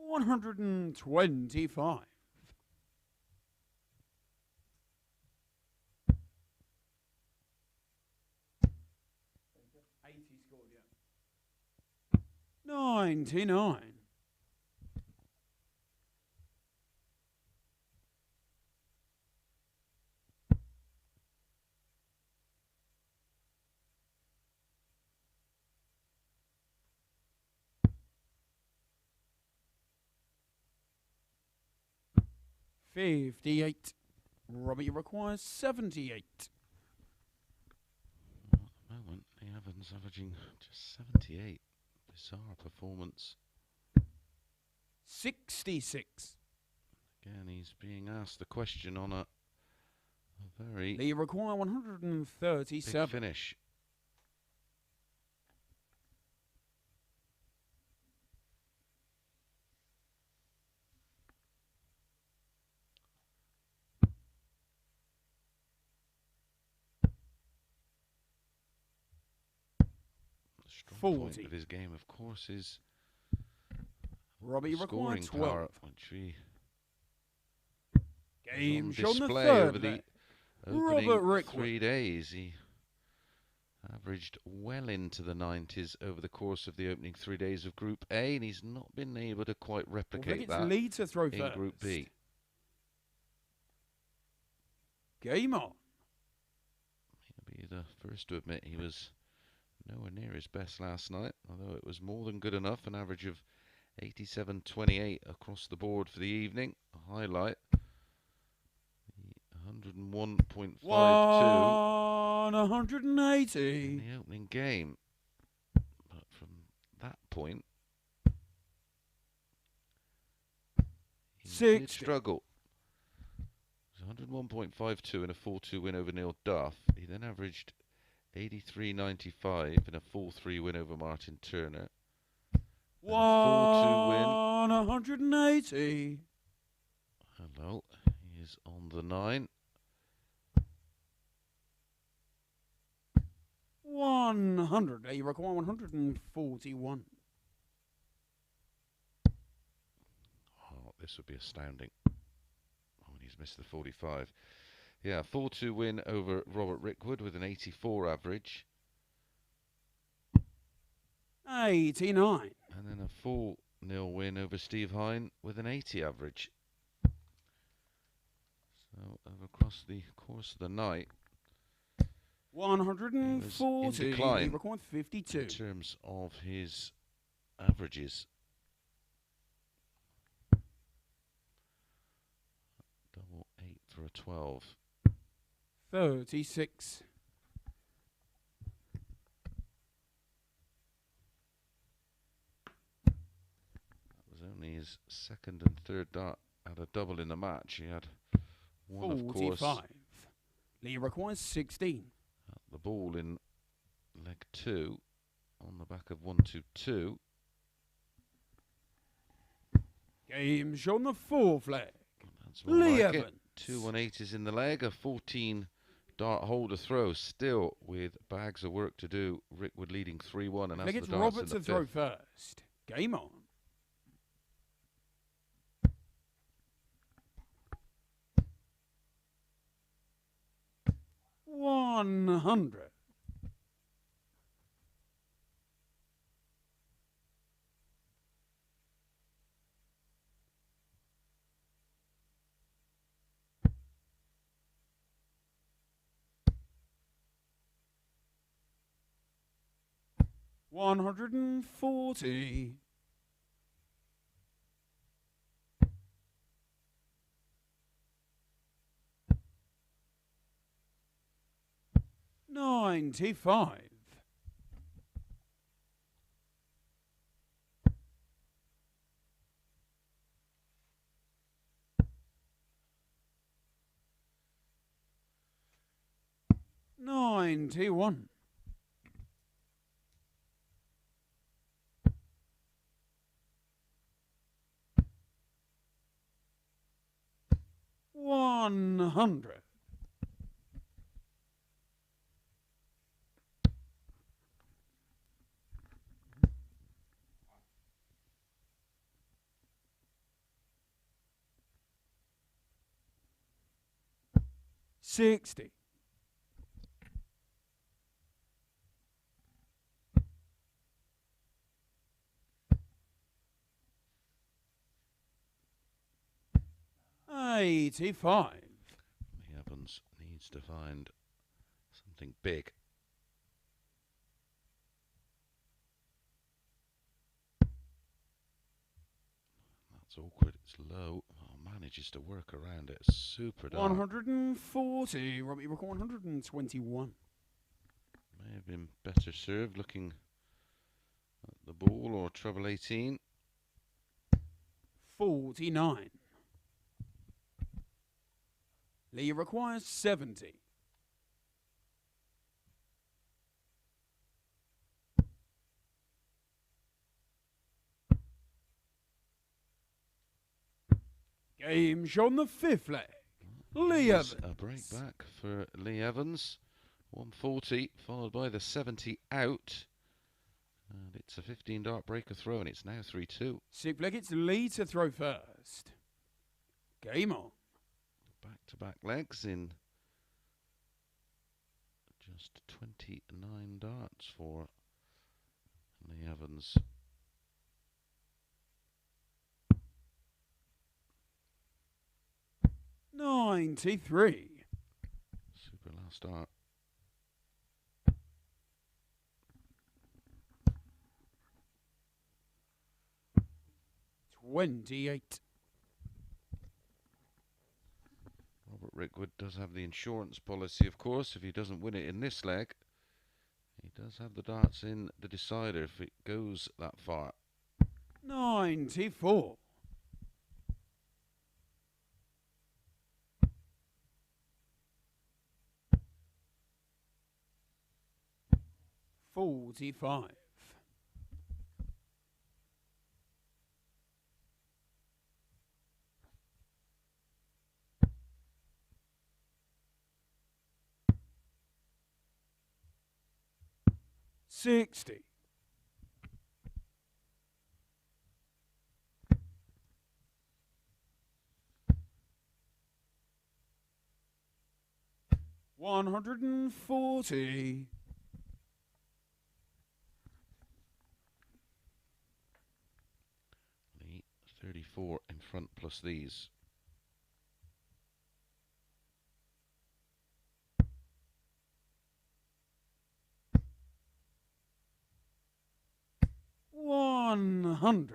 '125. '99. '58. Robbie requires 78. At the moment, Lee Evans averaging just 78. Bizarre performance. 66. Again, he's being asked the question on a very They require big 137. finish. The strong 40. point of his game, of course, is Robbie required scoring power, 12. which we Game on shot on the display third over the leg. opening Robert Rickwood. 3 days. He averaged well into the 90s over the course of the opening 3 days of Group A, and he's not been able to quite Well, replicate Ricketts that lead to throw in first. Group B. Game on. He'll be the first to admit he was nowhere near his best last night, although it was more than good enough. An average of 87.28 across the board for the evening. A highlight, the 101.52 180. in the opening game. But from that point, he did 60. struggle. It was 101.52 in a 4-2 win over Neil Duff. He then averaged 83.95 in a 4-3 win over Martyn Turner. And a 4-2 win. 180. Hello, he is on the 9. 100. They require 141. Oh, this would be astounding. Oh, and he's missed the 45. Yeah, 4-2 win over Robert Rickwood with an 84 average. 89. And then a 4-0 win over Steve Hine with an 80 average. So across the course of the night, 140. in decline Lead record 52. in terms of his averages. Double 8 for a 12. 36. That was only his second and third dart at a double in the match. He had one, of course, 45. Lead requires 16. the ball in leg 2 on the back of 1 2 2. Game shown the 4 flag. That's more Lee like it. Evans. 2 180s in the leg, a 14 dart hole to throw, still with bags of work to do. Rickwood leading 3-1, and I think that's it's the darts Robert in the to throw fifth. first. Game on. $100. $140. $95. $91. $100. $60. $85. Lee Evans needs to find something big. That's awkward. It's low. Oh, manages to work around it. Super dart. 140. Robbie Rook 121. May have been better served looking at the ball, or treble 18. 49. Lee requires 70. Game shown the 5th leg. Lee Yes, Evans. a break back for Lee Evans. 140 followed by the 70 out. And it's a 15 dart breaker throw, and it's now 3-2. 6th leg, it's Lee to throw first. Game on. Back-to-back legs in just 29 darts for Lee Evans. $93. Super last dart. $28. Robert Rickwood does have the insurance policy, of course. If he doesn't win it in this leg, he does have the darts in the decider if it goes that far. 94. $45. $60. $140. 4 in front plus these. $100.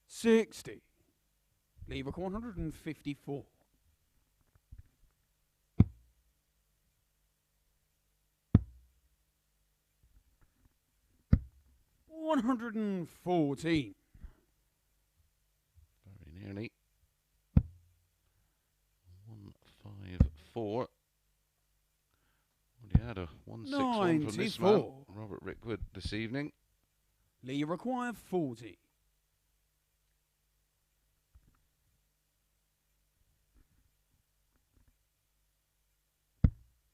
60. Leave a 154. 114. Very nearly. 154. Already had a 161 from this man, 94. Robert Rickwood, this evening. Lee require 40.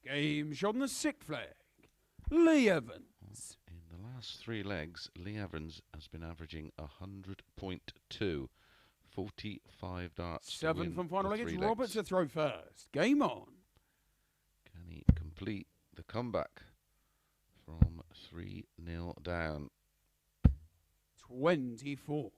Game shot on the 6th flag. Lee Evans. In the last 3 legs, Lee Evans has been averaging 100.2. 45 darts. 7th and final leg. It's legs. Robert to throw first. Game on. Can he complete the comeback from 3-0 down? 24.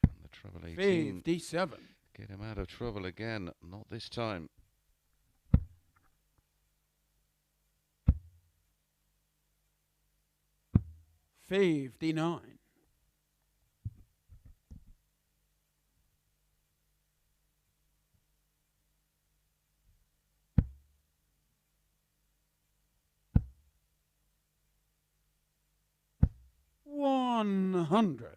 Can the treble 18 57. get him out of trouble again? Not this time. $59. $100.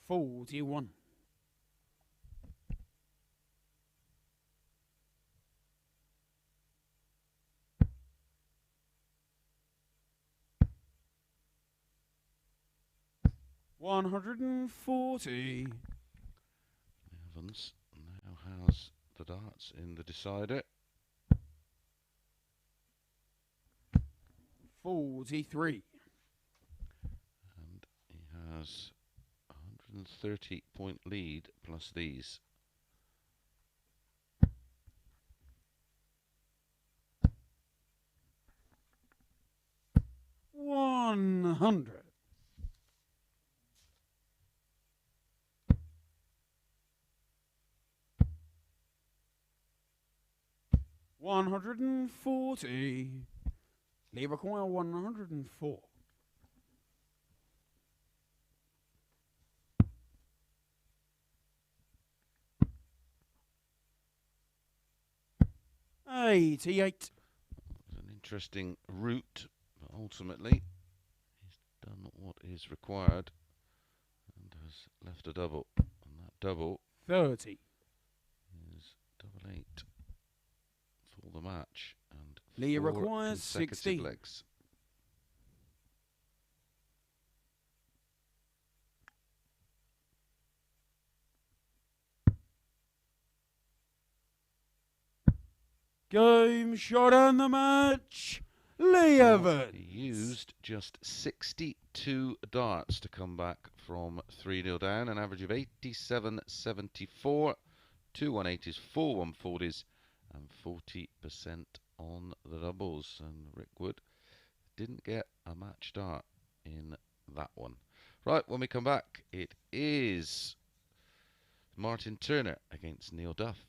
$41. $140. Evans now has the darts in the decider. 43. And he has 130-point lead plus these. $100. $140. Leave require 104. $88. It was an interesting route, but ultimately he's done what is required and has left a double. And that double 30. is double 8 for the match. And Leah 4 requires consecutive 16. legs. Game shot and the match. Lee Evans. He used just 62 darts to come back from 3-0 down, an average of 87.74, 2 180s, 4 140s, and 40% on the doubles. And Rickwood didn't get a match dart in that one. Right, when we come back, it is Martyn Turner against Neil Duff.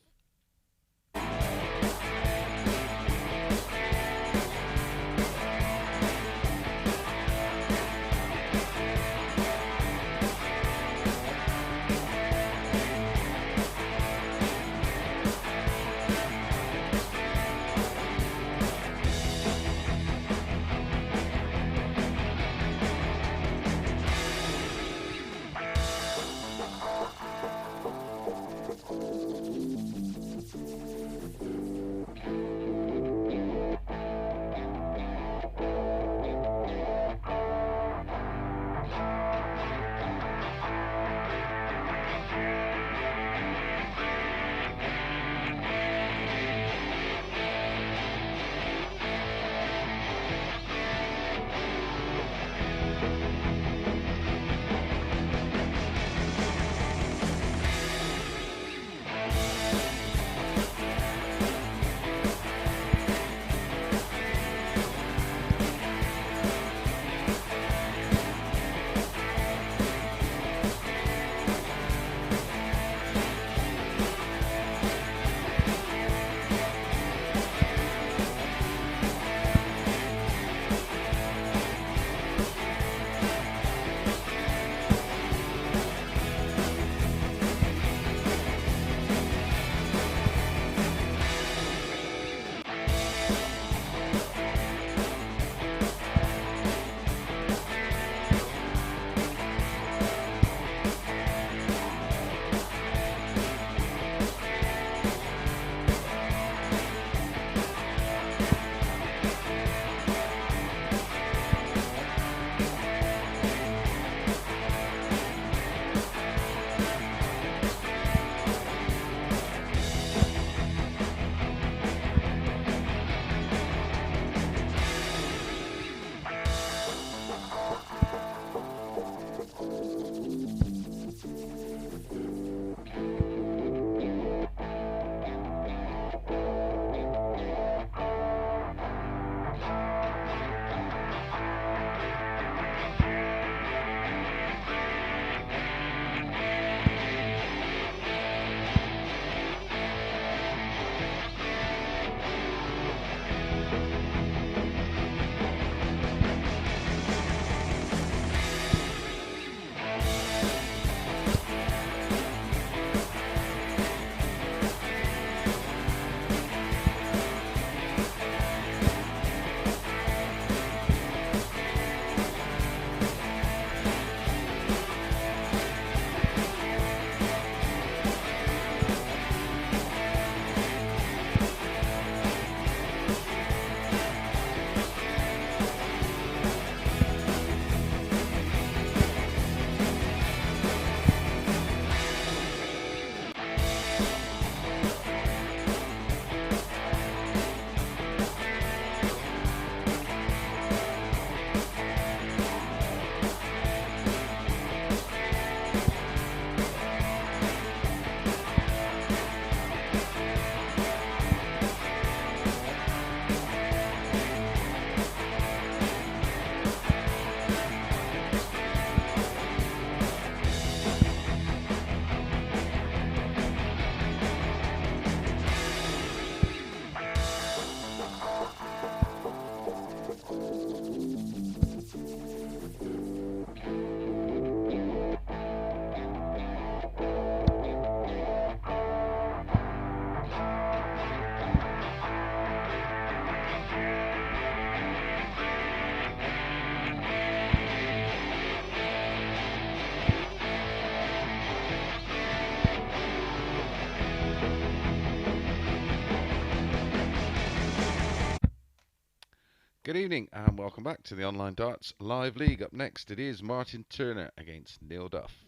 Good evening and welcome back to the Online Darts Live League. Up next it is Martyn Turner against Neil Duff.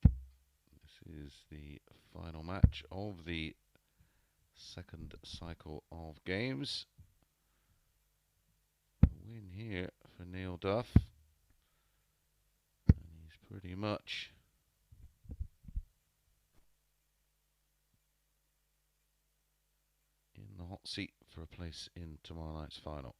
This is the final match of the second cycle of games. A win here for Neil Duff. And he's pretty much in the hot seat for a place in tomorrow night's final.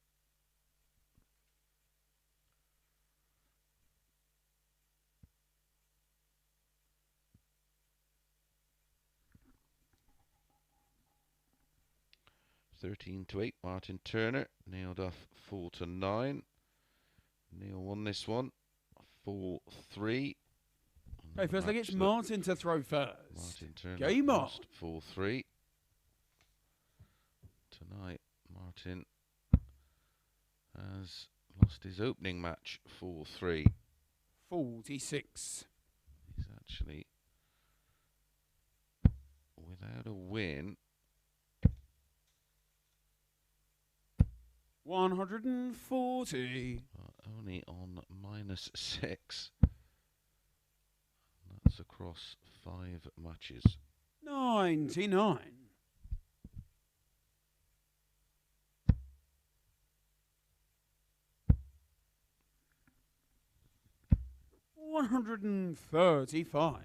(13-8), Martyn Turner. Neil Duff 4-9. Neil won this one 4-3. Okay, first I get Martyn to throw first. Martyn Turner Game on. lost 4-3. Tonight, Martyn has lost his opening match 4-3. 46. He's actually without a win. 140. Only on -6. That's across 5 matches. 99. 135.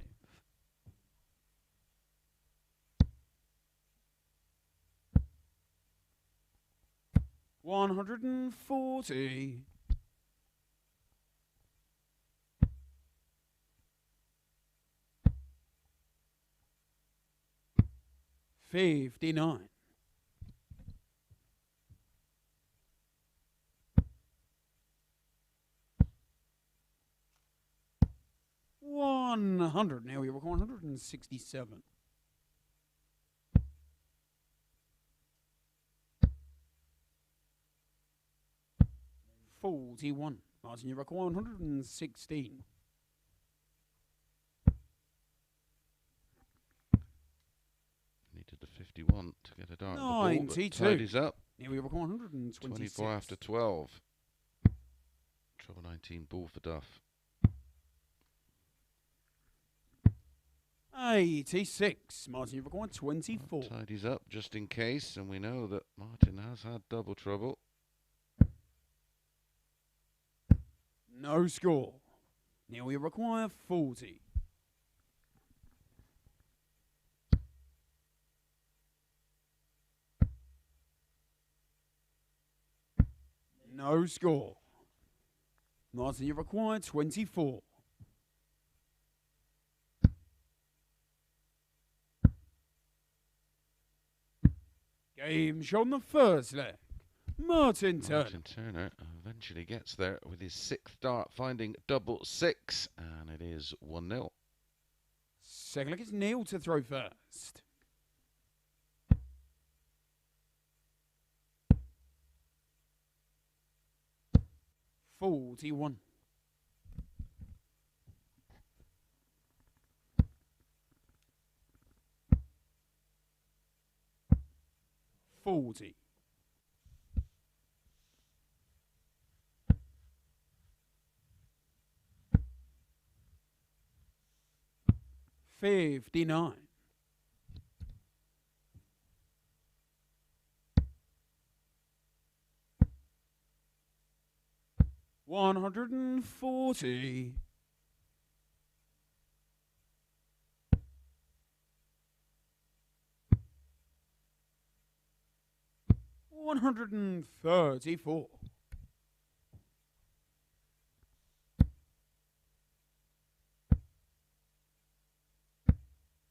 140. 59. 100. Now we work 167. 41. Martyn, you require 116. Needed a 51 to get a dart. 92. Tidies up. Now we require 126. 24 after 12. Trouble 19 ball for Duff. 86. Martyn, you require 24. Tidies up just in case, and we know that Martyn has had double trouble. No score. Now we require 40. No score. Martyn, you require 24. Game shown the first leg. Martyn Turner. Martyn Turner eventually gets there with his 6th dart, finding double 6, and it is 1-0. Second leg is Neil to throw first. (41). 40. 59. 140. 134.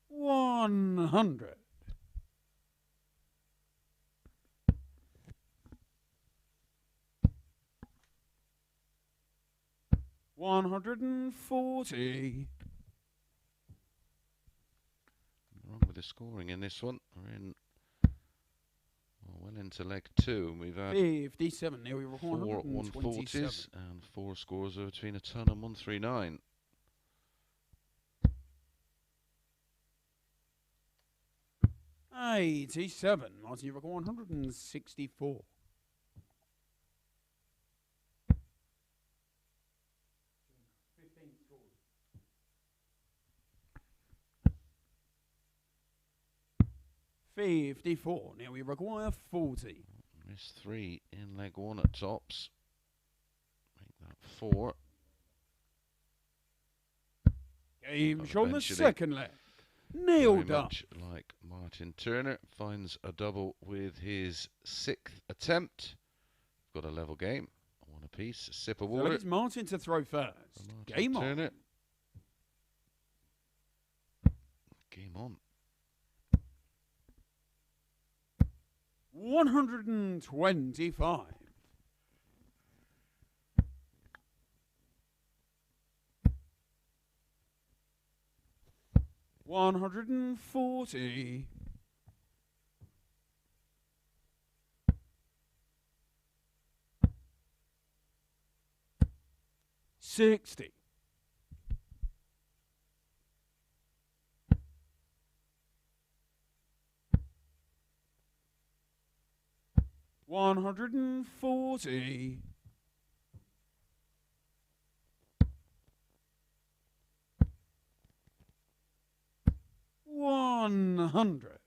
100. 140. Wrong with the scoring in this one. We're in well into leg 2, and we've had 57. Now we were 4 140s and 4 scores of between a ton and 139. 87. Martyn, you require 164. 54. Now we require 40. Missed 3 in leg 1 at tops. Make that 4. Game But shot on the eventually, second leg. Nailed very up. much like Martyn Turner, finds a double with his 6th attempt. Got a level game. 1 apiece. Sip of So water. it's Martyn to throw first. Martyn Game Turner. on. Game on. 125. 140. 60. 140. 100.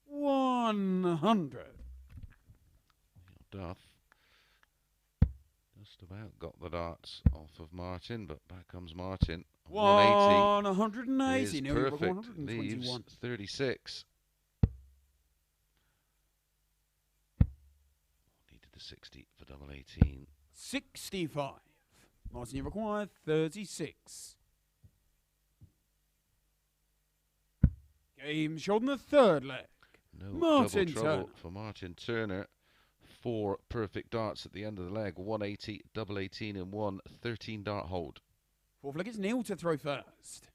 100. Duff just about got the darts off of Martyn, but back comes Martyn. 180. is Now we've got perfect. Leaves 121. 36. Needed the 60 for double 18. 65. Martyn, you require 36. Game shot in the third leg. No Martyn double trouble Turner. for Martyn Turner. 4 perfect darts at the end of the leg. 180, double 18 in 1, 13 dart hold. Fourth leg, it's Neil to throw first.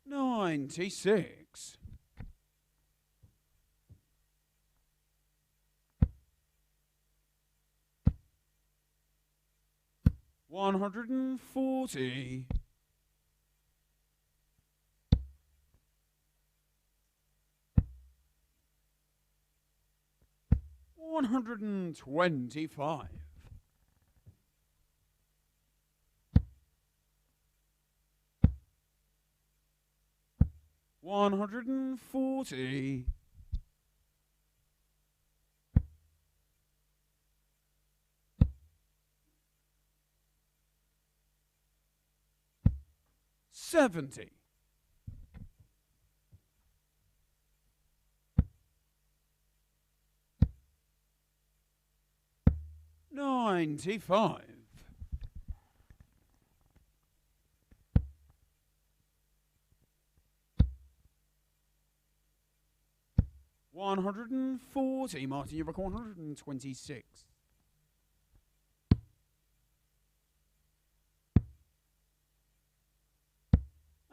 $96. 140. 125. 140. 70. 95. 140. Martyn, you record 126.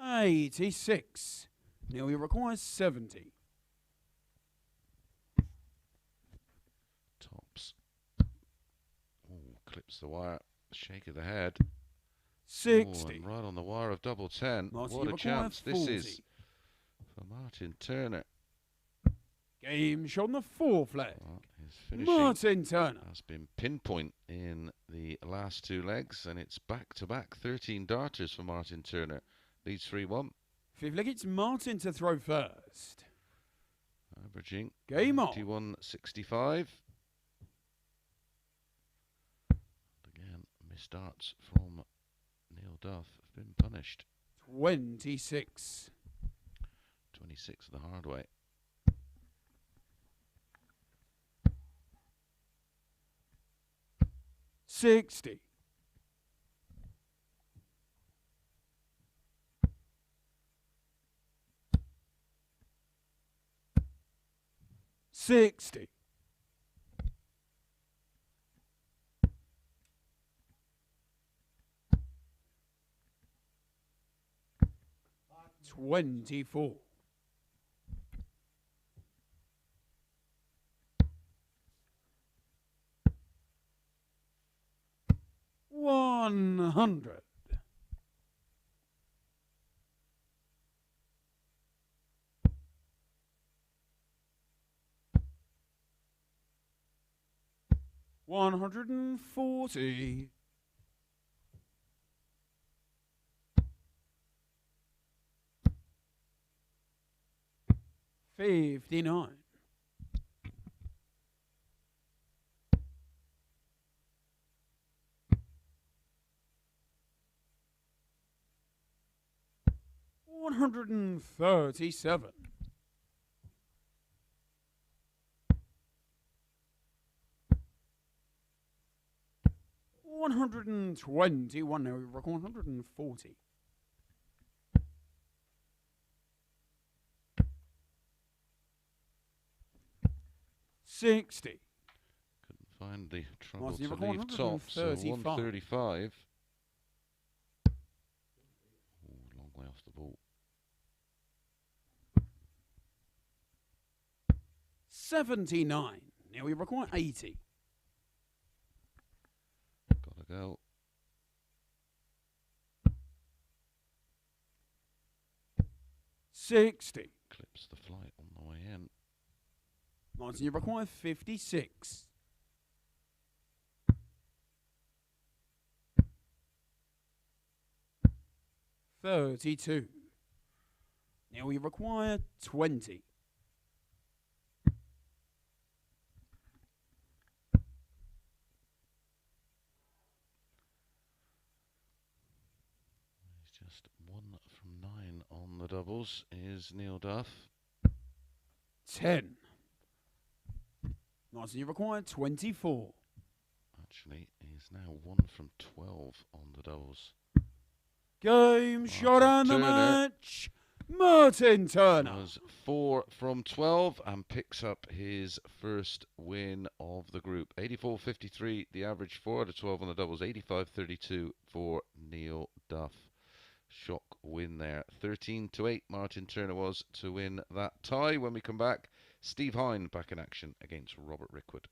86. Now he requires 70. Tops. Oh, clips the wire. Shake of the head. 60. Oh, and right on the wire of double 10. Martyn, What you a require chance 40. this is for Martyn Turner. Game shot on the fourth leg. Well, his finishing Martyn Turner. has been pinpoint in the last 2 legs, and it's back-to-back 13 darters for Martyn Turner. Leads 3-1. Fifth leg, it's Martyn to throw first. Averaging Game on. 91.65. Again, missed darts from Neil Duff have been punished. 26. 26 the hard way. 60. 60. 24. 100. $140. 59. $137. $121. Now we reckon 140. $60. Couldn't find the trouble Martyn, to you reckon leave top. So 135. Ooh, long way off the ball. 79. Now we require 80. Gotta go. 60. Clips the flight on the way in. Martyn, you require 56. 32. Now we require 20. He's just 1 from 9 on the doubles. Is Neil Duff. 10. Martyn, you require 24. Actually, he's now 1 from 12 on the doubles. Game shot and the match. Martyn Turner Was 4 from 12 and picks up his first win of the group. 84.53, the average 4 out of 12 on the doubles. 85.32 for Neil Duff. Shock win there. 13-8, Martyn Turner was to win that tie. When we come back, Steve Hein back in action against Robert Rickwood.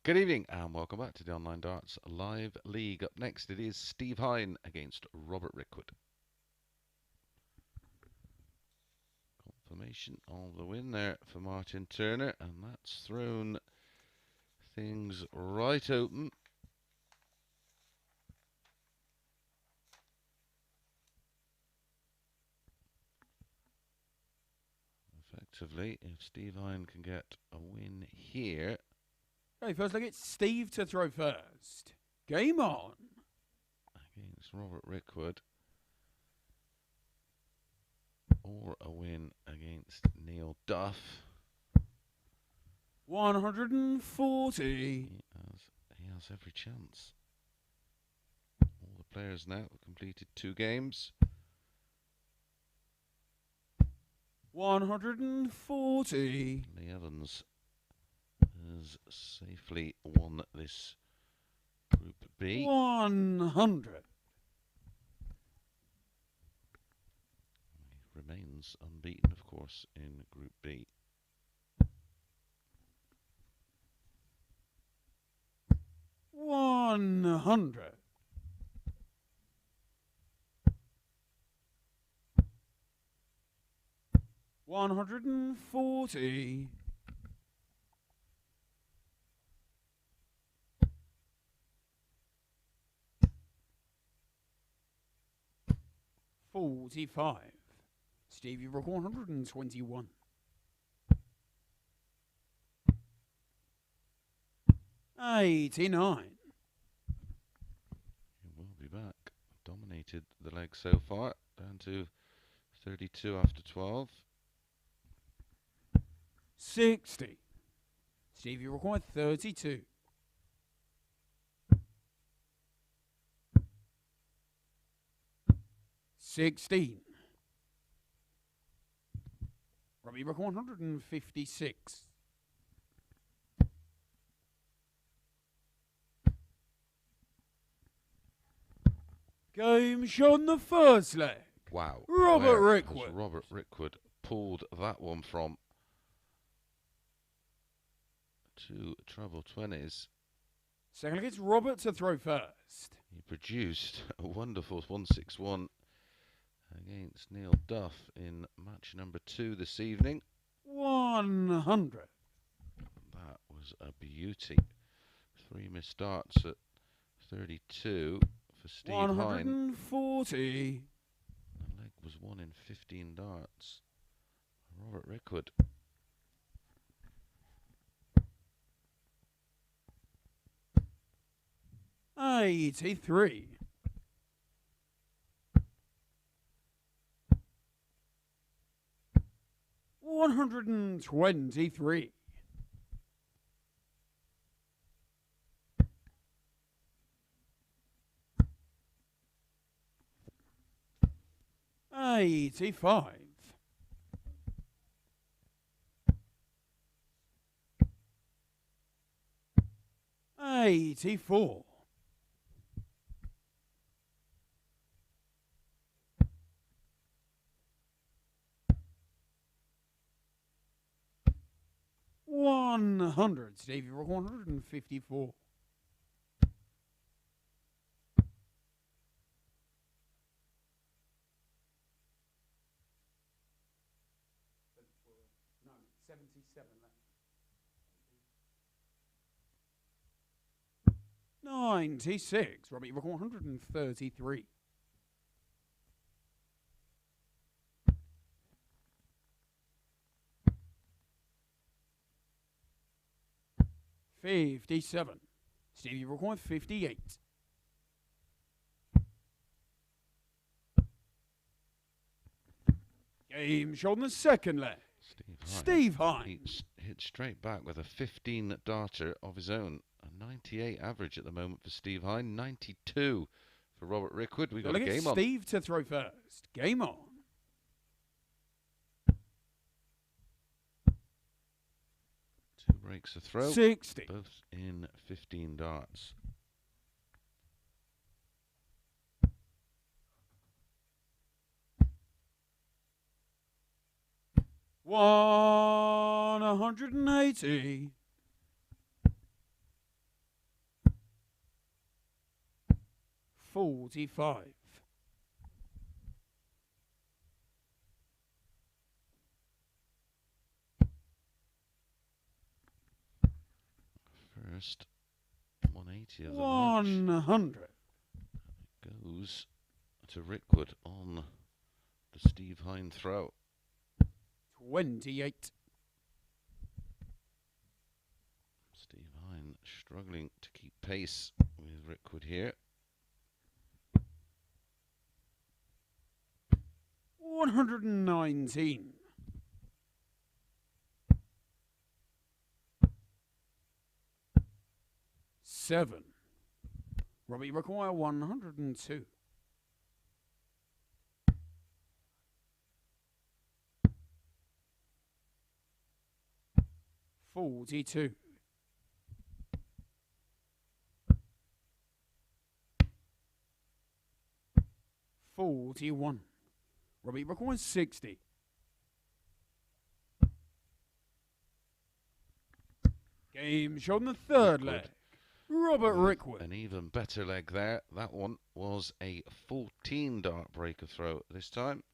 Good evening and welcome back to the Online Darts Live League. Up next it is Steve Hine against Robert Rickwood. Confirmation of the win there for Martyn Turner, and that's thrown things right open. Effectively, if Steve Hine can get a win here. Okay, first look, it's Steve to throw first. Game on. Against Robert Rickwood. Or a win against Neil Duff. 140. He has every chance. All the players now have completed 2 games. 140. Lee Evans has safely won this Group B. 100. He remains unbeaten, of course, in Group B. 100. 140. 45. Stevie Rook 121. 89. He will be back. Dominated the leg so far, down to 32 after 12. 60. Stevie Rook 32. 16. Robbie Rook 156. 'Game shot the first leg. Wow. Robert Where has Rickwood. Robert Rickwood pulled that one from? 2 treble 20s. Second leg, it's Robert to throw first. He produced a wonderful 161 against Neil Duff in match number 2 this evening. 100. That was a beauty. 3 missed darts at 32 for Steve Hine. 140. The leg was 1 in 15 darts. Robert Rickwood. 83. 123. 85. 84. 100. Stevie Rook 154. 77 left. 96. Robbie Rook 133. 57. Stevie Rook 58. 'Game shot in the second leg. Steve Hine. Hit straight back with a 15 darter of his own. A 98 average at the moment for Steve Hine. 92 for Robert Rickwood. We got a game on. Steve to throw first. Game on. 2 breaks a throw. 60. Both in 15 darts. 180. 45. First 180 of the match 100. goes to Rickwood on the Steve Hein throw. 28. Steve Hein struggling to keep pace with Rickwood here. 119. 7. Robbie require 102. 42. 41. Robbie requires 60. Game shot on the third leg. Robert Rickwood. An even better leg there. That one was a 14 dart breaker throw this time.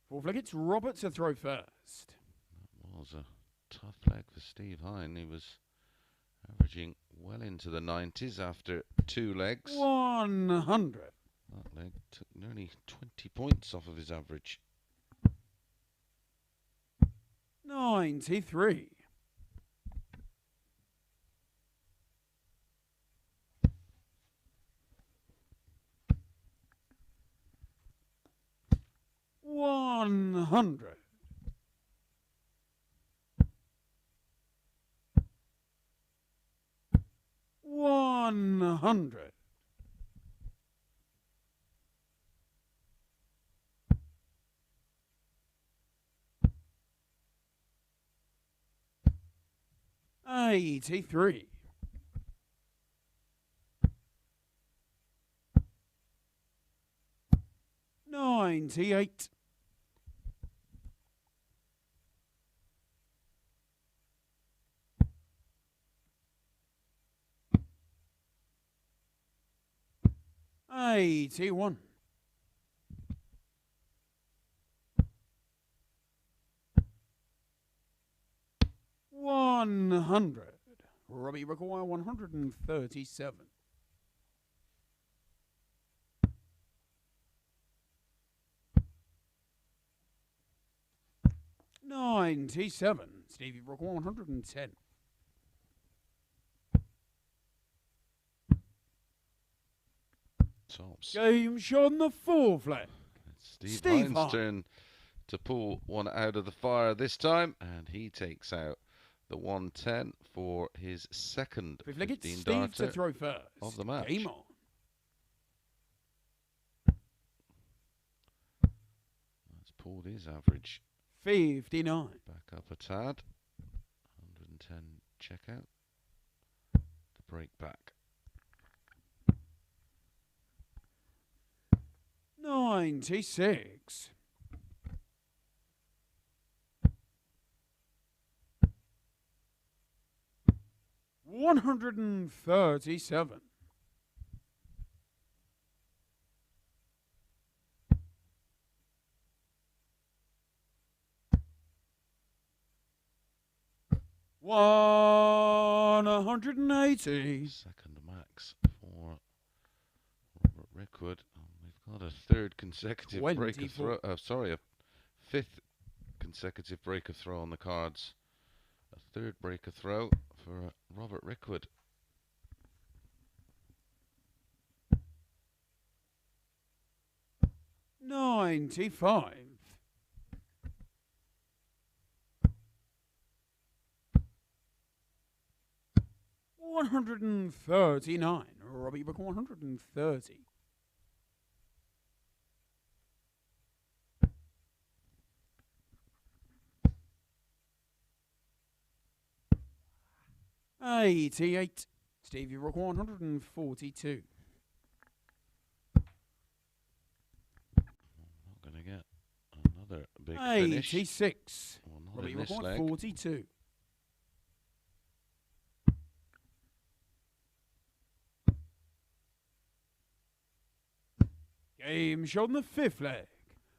Fourth leg, it's Robert to throw first. That was a tough leg for Steve Hein. He was averaging well into the 90s after 2 legs. 100. That leg took nearly 20 points off of his average. 93. 100. 100. 83. 98. 81. 100. Robbie require 137. 97. Stevie require 110. 'Tops. Game shot on the fourth leg. It's Steve Hine. Hine's turn to pull one out of the fire this time, and he takes out the 110 for his second Fifth leg, it's 15 Steve darter to throw first. of the match. Game on. That's pulled his average 59. back up a tad. 110 checkout. The break back. 96. 137. 180. Second max for Robert Rickwood. We've got a third consecutive breaker 24. throw. Sorry, a fifth consecutive breaker throw on the cards. A third breaker throw for Robert Rickwood. 95. 139. Robbie Book 130. 88. Stevie Rock 142. Not going to get another big finish. 86. Well, not Robbie in Rock this leg. 142. Game shot on the 5th leg.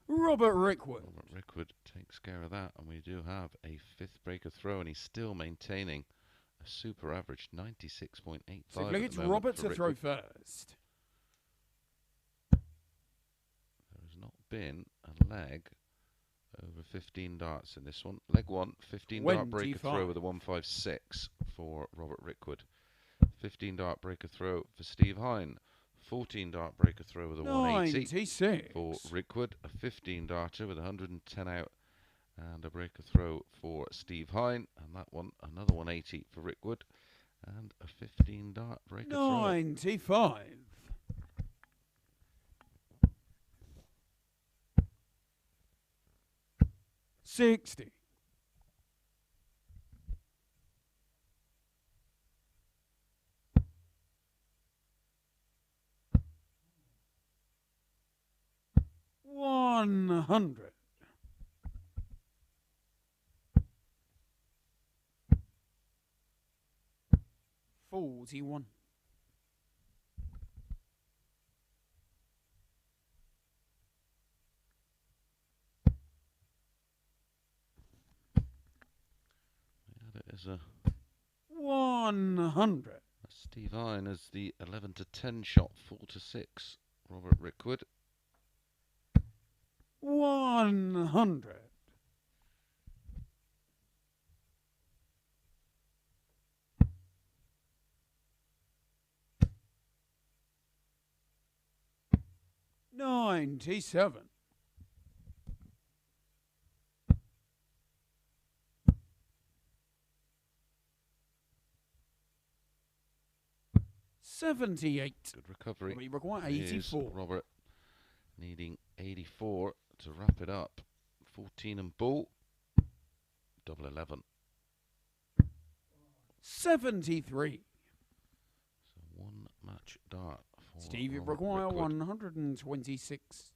Robert Rickwood. Robert Rickwood takes care of that, and we do have a 5th breaker throw, and he's still maintaining a super average 96.85. 5th leg, it's Robert to throw first. There has not been a leg over 15 darts in this one. Leg 1, 15 dart breaker throw with a 156 for Robert Rickwood. 15 dart breaker throw for Steve Hein. 14 dart breaker throw with a 180 for Rickwood. A 15 darter with 110 out and a breaker throw for Steve Hein. And that one, another 180 for Rickwood. And a 15 dart breaker throw. 95. 60. 100. 41. 100. Steve Hein as the 11 to 10 shot, 4 to 6. Robert Rickwood. 100. 97. 78. Good recovery. We require 84. Robert needing 84 to wrap it up. 14 and ball. Double 11. 73. So one match dart for Steve, you Robert require Rickwood. 126.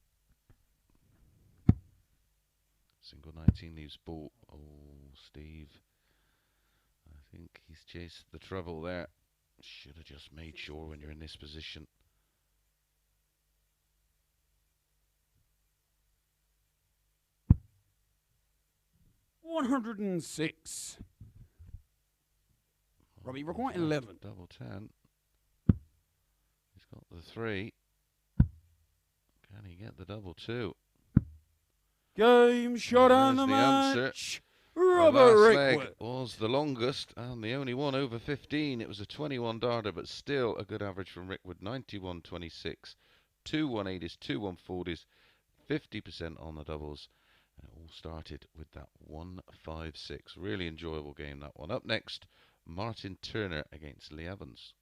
Single 19 leaves ball. Oh, Steve. I think he's chased the trouble there. Should have just made sure when you're in this position. $106. Robbie, require 11. Double 10. He's got the 3. Can he get the double 2? Game shot Well, on the there's the match. The Robert last Rickwood. leg was the longest and the only one over 15. It was a 21 darter, but still a good average from Rickwood. 91.26, 2 180s, 2 140s, 50% on the doubles. And it all started with that 156. Really enjoyable game, that one. Up next, Martyn Turner against Lee Evans.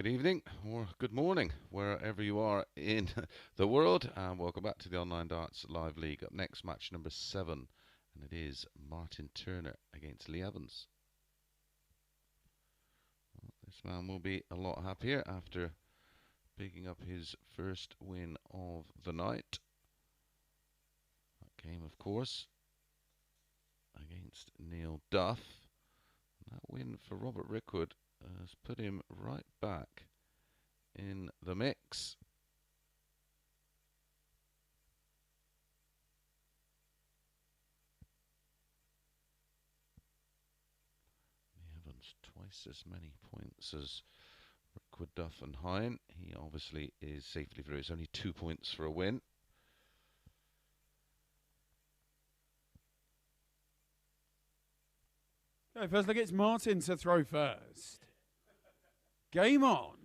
good evening or good morning, wherever you are in the world, and welcome back to the Online Darts Live League. Up next, match number 7, and it is Martyn Turner against Lee Evans. Well, this man will be a lot happier after picking up his first win of the night. That game, of course, against Neil Duff. That win for Robert Rickwood has put him right back in the mix. Evans twice as many points as Rickwood, Duff and Hein. He obviously is safely through. It's only 2 points for a win. Okay, first look, it's Martyn to throw first. Game on.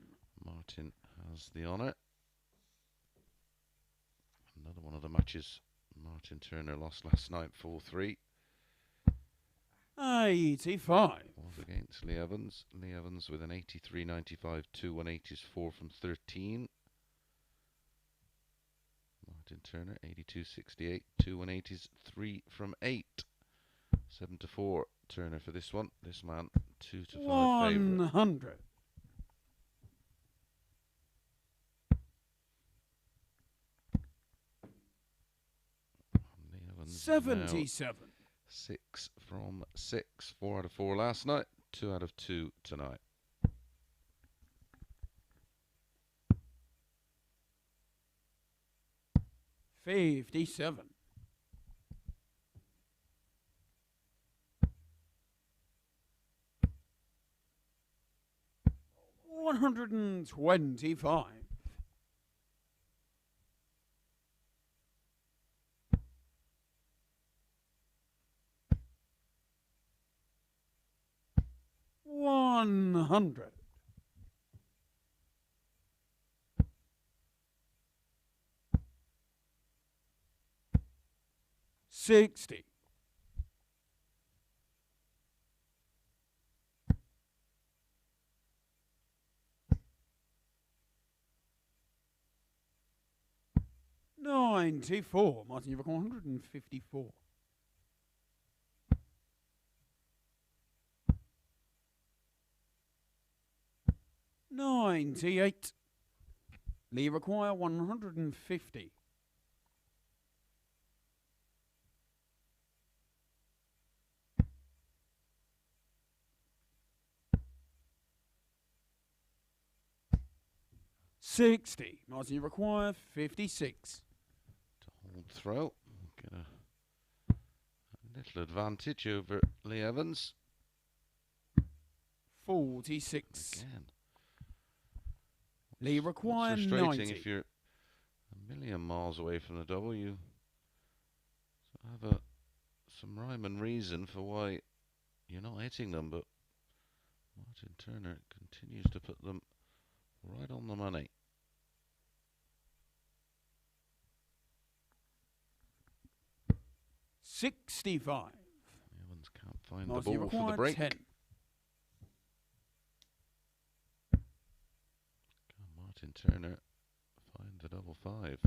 Martyn has the honour. Another one of the matches Martyn Turner lost last night, 4-3. 85. Was against Lee Evans. Lee Evans with an 83.95, 2 180s, 4 from 13. Martyn Turner, 82.68, 2 180s, 3 from 8. 7-4 Turner for this one. This man, 2-5 favourite. 100. Lee Evans 77. 6 from 6. 4 out of 4 last night. 2 out of 2 tonight. $57. 125. 100. 60. 94. Martyn, you've got 154. 98. Lee require 150. 60. Martyn, you require 56. To hold throw. Get a little advantage over Lee Evans. 46. Again. Lee require It's frustrating 90. if you're a million miles away from the double. You have some rhyme and reason for why you're not hitting them, but Martyn Turner continues to put them right on the money. $65. Evans can't find Martyn, you the ball for the require break. 10. Can Martyn Turner find the double 5?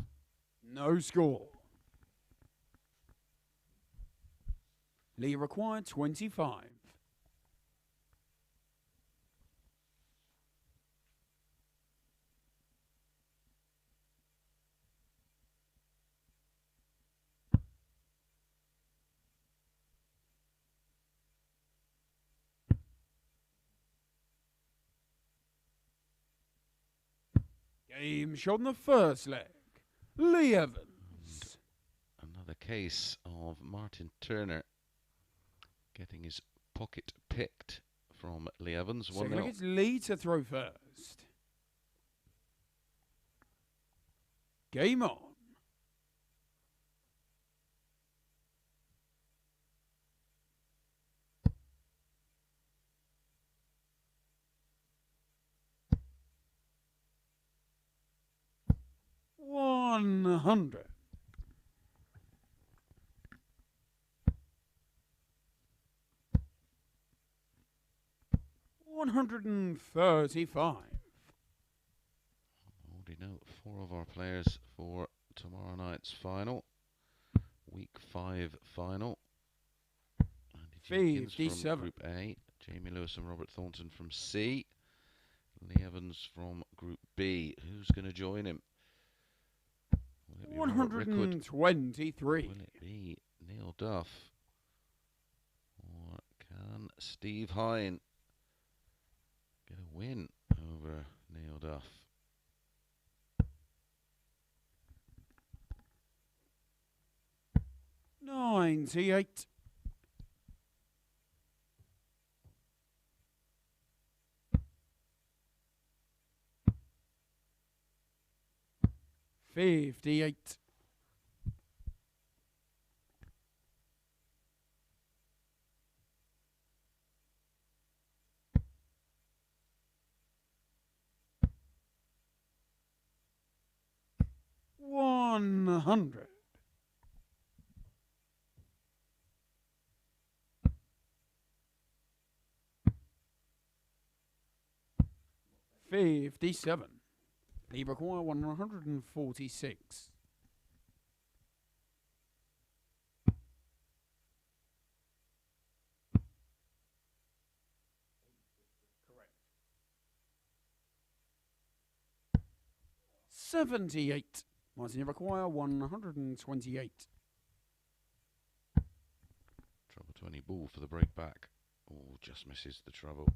No score. Lee required 25. Game shot in the first leg. Lee Evans. Another case of Martyn Turner getting his pocket picked from Lee Evans. Second 1-0. leg, it's Lee to throw first. Game on. $100. 135. already know 4 of our players for tomorrow night's final. Week 5 final. Andy Jenkins from 57. Group A. Jamie Lewis and Robert Thornton from C. Lee Evans from Group B. Who's going to join him? Will it be Robert Rickwood? 123. Will it be Neil Duff? Or can Steve Hine get a win over Neil Duff? $98. 58. 100. 57. Leave require 146. Correct. 78. Martyn require 128. Trouble 20 ball for the break back. Oh, just misses the trouble.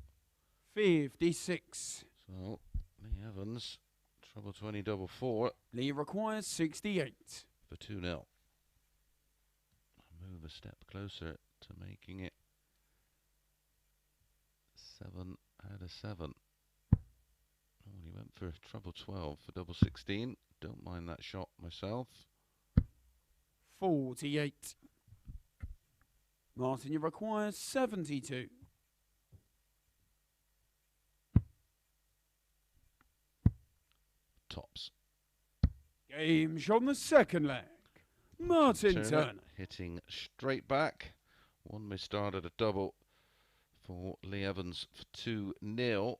56. So, Lee Evans, trouble 20 double 4 Lee requires 68. for 2-0. Move a step closer to making it 7 out of 7. Oh, he went for trouble 12 for double 16. Don't mind that shot myself. 48. Martyn requires 72. Tops. Game shot on the second leg. Martyn Turner. Hitting straight back. One misstarted a double for Lee Evans for 2-0.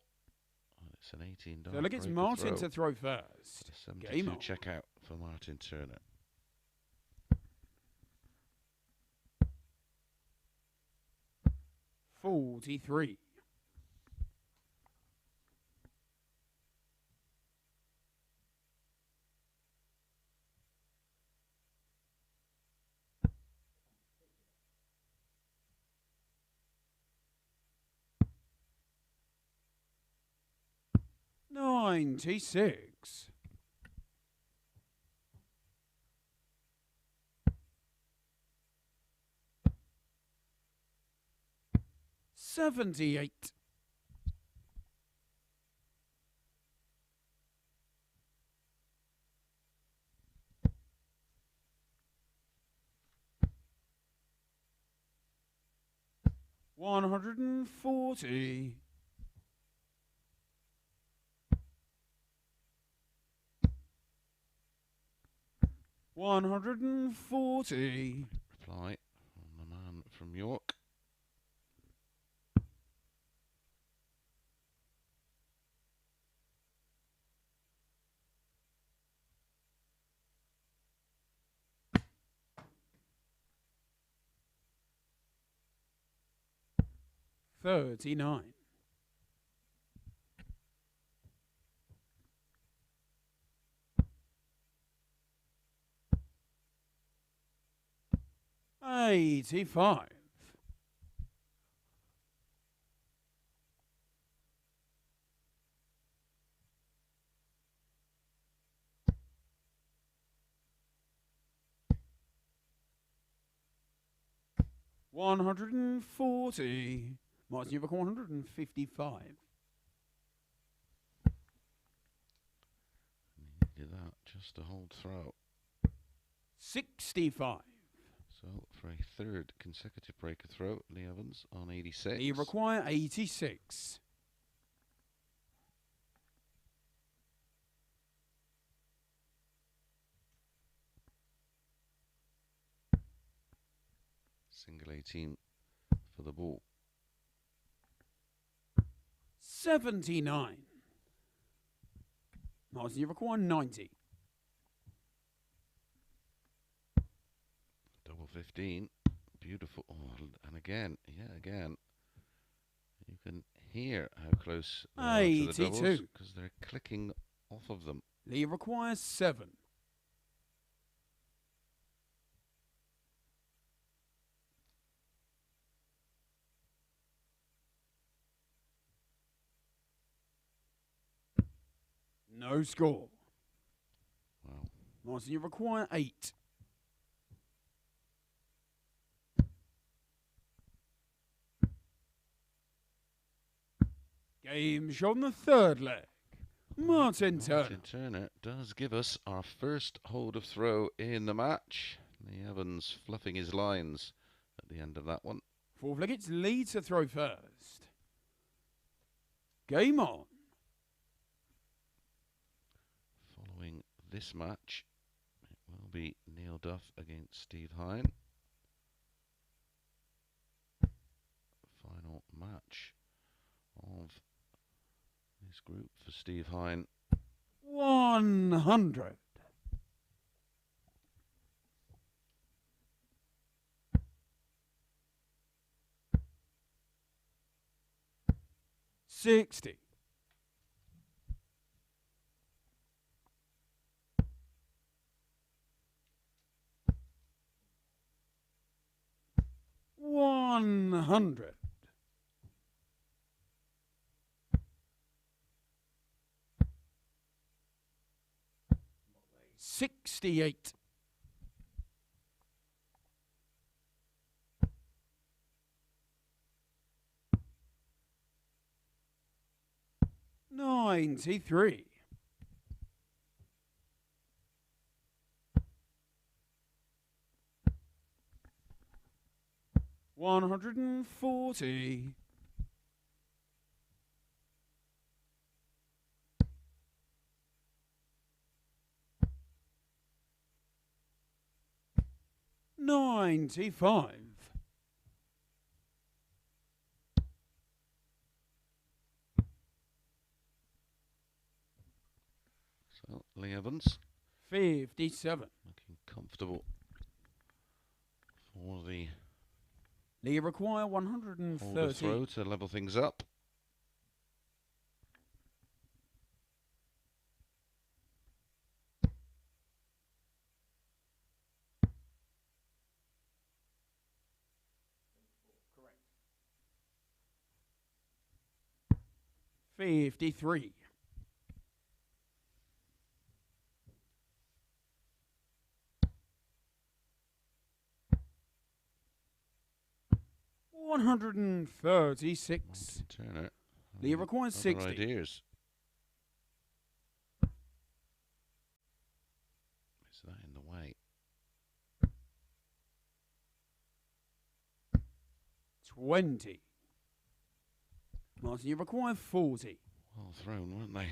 It's an 18 So look, it's Martyn to throw first. 72 checkout for Martyn Turner. $43. 96. 78. 140. 140. Reply from the man from York. $39. 85. 140. Martyn, you've got 155. Needed that just to hold throw. 65. So for a third consecutive breaker throw, Lee Evans on 86. You require 86. Single 18 for the ball. 79. Martyn, you require 90. Double 15. Beautiful. Oh, and again, again. You can hear how close they are to the doubles 82. because they're clicking off of them. Lee requires 7. No score. Wow. Martyn, you require 8. Game shot on the third leg. Martyn Turner. Martyn Turner does give us our first hold of throw in the match. Lee Evans fluffing his lines at the end of that one. Fourth leg, it's Lee to throw first. Game on. Following this match, it will be Neil Duff against Steve Hein. Final match of this group for Steve Hein. 100. $60. $100. $68. $93. $140. $95. So Lee Evans 57. looking comfortable for the Lee require hold of 130. throw to level things up. Correct. 53. $136. Martyn Turner. Lee requires other 60. ideas. Is that in the way? 20. Martyn, you require 40. Well thrown, weren't they?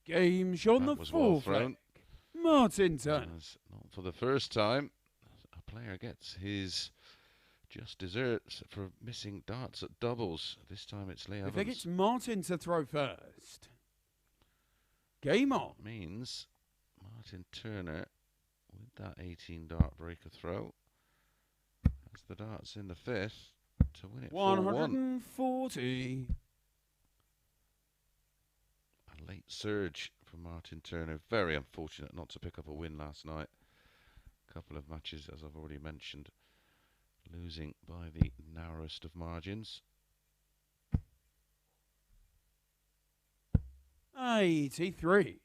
Game shot on That the was well fourth thrown. leg. Martyn Turner. As not for the first time, a player gets his just desserts for missing darts at doubles. This time it's Lee I think Evans. it's Martyn to throw first. Game on. Means Martyn Turner with that 18 dart breaker throw has the darts in the fifth to win it 4-1. 140. A late surge from Martyn Turner. Very unfortunate not to pick up a win last night. A couple of matches, as I've already mentioned, losing by the narrowest of margins. 83.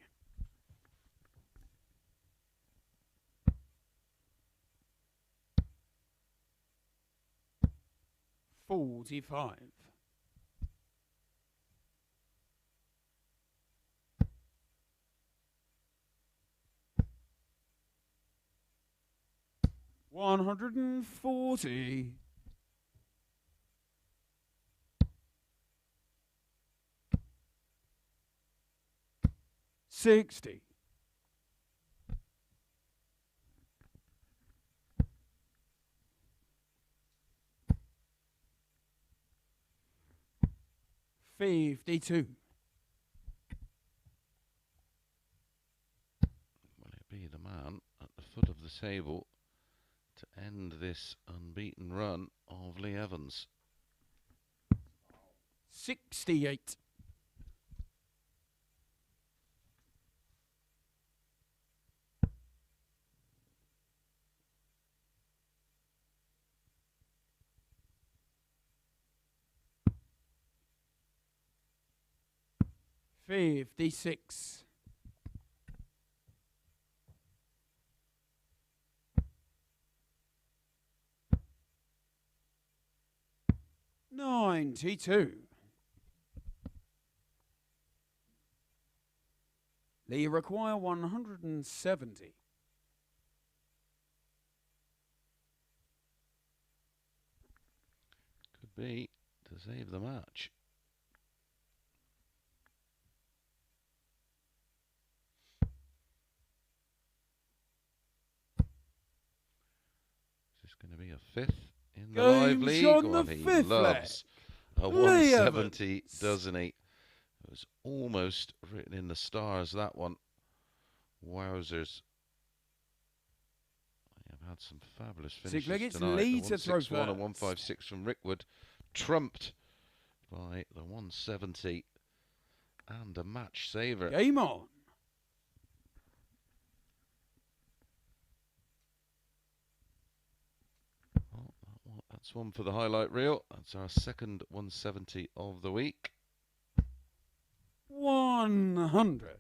$45. $140. $60. 52. Will it be the man at the foot of the table to end this unbeaten run of Lee Evans? 68. $56. 92. Lee require 170. Could be to save the match. Is this going to be a fifth in the live Game's league? on Well, the he fifth loves a Lee 170, Evans. doesn't he? It was almost written in the stars, that one. Wowzers. I've had some fabulous finishes Six-legged tonight. lead The to throw 161 and first. 156 from Rickwood, trumped by the 170 and a match saver. Game on. Oh, that's one for the highlight reel. That's our second 170 of the week. 100.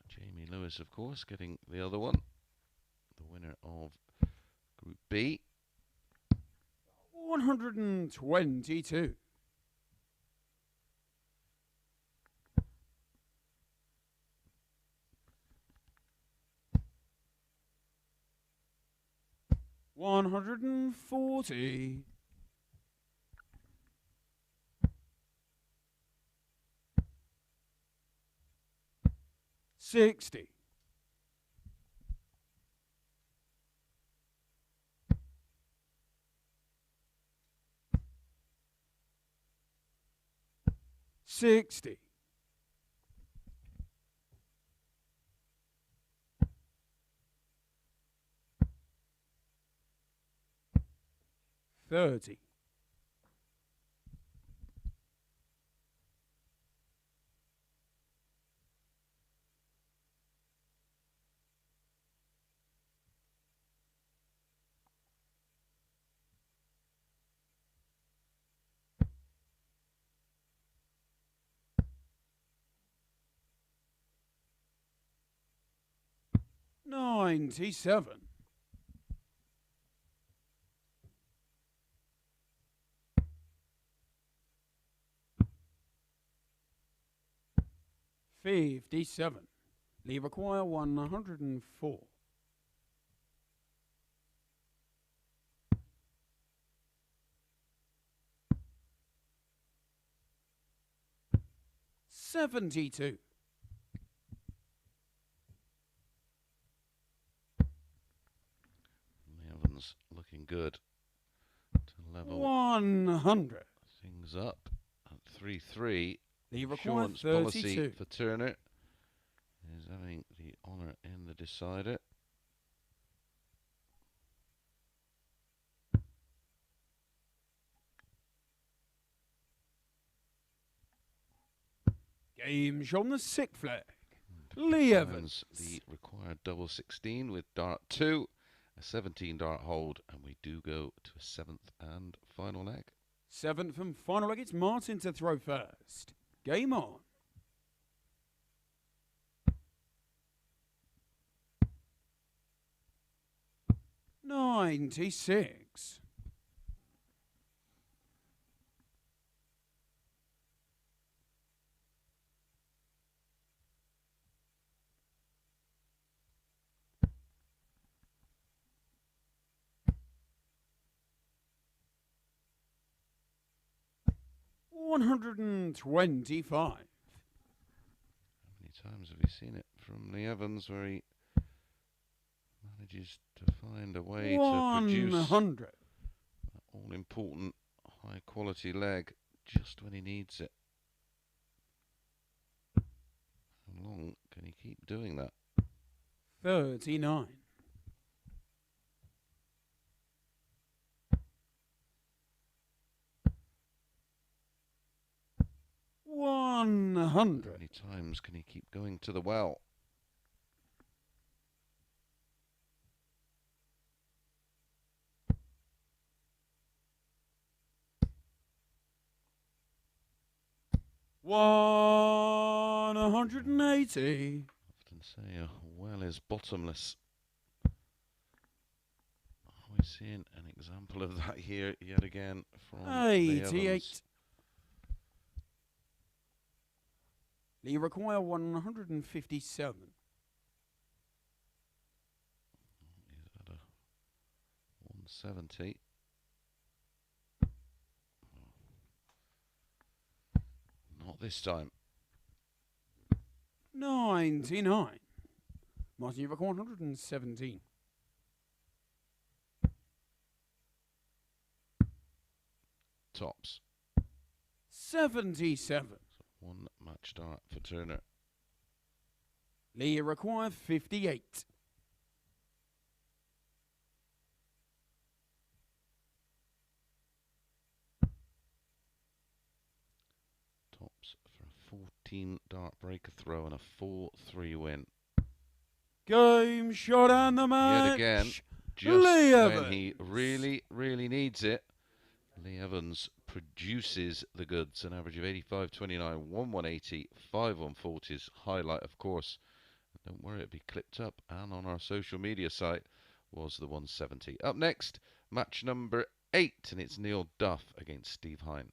Jamie Lewis, of course, getting the other one. The winner of Group B. 122. 140. 60. 60. 30. 97. 57. Lee require 104. 72. 11's looking good to level 100. things up at 3-3. Lee require Insurance policy 32. for Turner is having the honour in the decider. Game shown the sixth flag. Lee Evans. The required double 16 with dart 2, a 17 dart hold, and we do go to a seventh and final leg. Seventh and final leg. It's Martyn to throw first. Game on. $96. 125. How many times have you seen it from Lee Evans where he manages to find a way to produce 100. that all-important high-quality leg just when he needs it? How long can he keep doing that? 39. How 100. many times can he keep going to the well? $180. Often say a well is bottomless. Are we seeing an example of that here yet again from Lee 88. Evans? Lee require 157. He's at a 170. Not this time. 99. Martyn, you require 117. Tops. 77. One match dart for Turner. Lee require 58. Tops for a 14 dart breaker throw and a 4-3 win. Game shot and the match. Yet again, just Lee when Evans. he really needs it, Lee Evans produces the goods. An average of 85.29, 1/180, 5/140s. Highlight, of course, don't worry, it'll be clipped up and on our social media site, was the 170. Up next, match number 8, and it's Neil Duff against Steve Hein.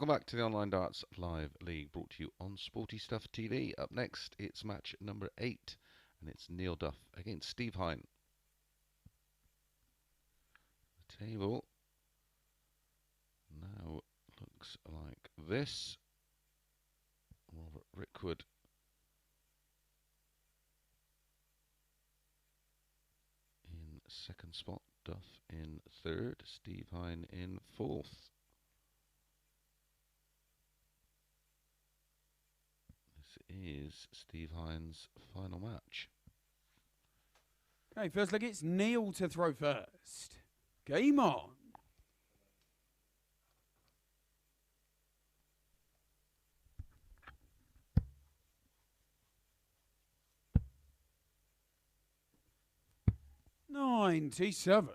Welcome back to the Online Darts Live League, brought to you on Sporty Stuff TV. Up next, it's match number 8, and it's Neil Duff against Steve Hein. The table now looks like this. Robert Rickwood in second spot, Duff in third, Steve Hein in fourth. This is Steve Hine's final match. Okay, first leg, it's Neil to throw first. Game on. $97.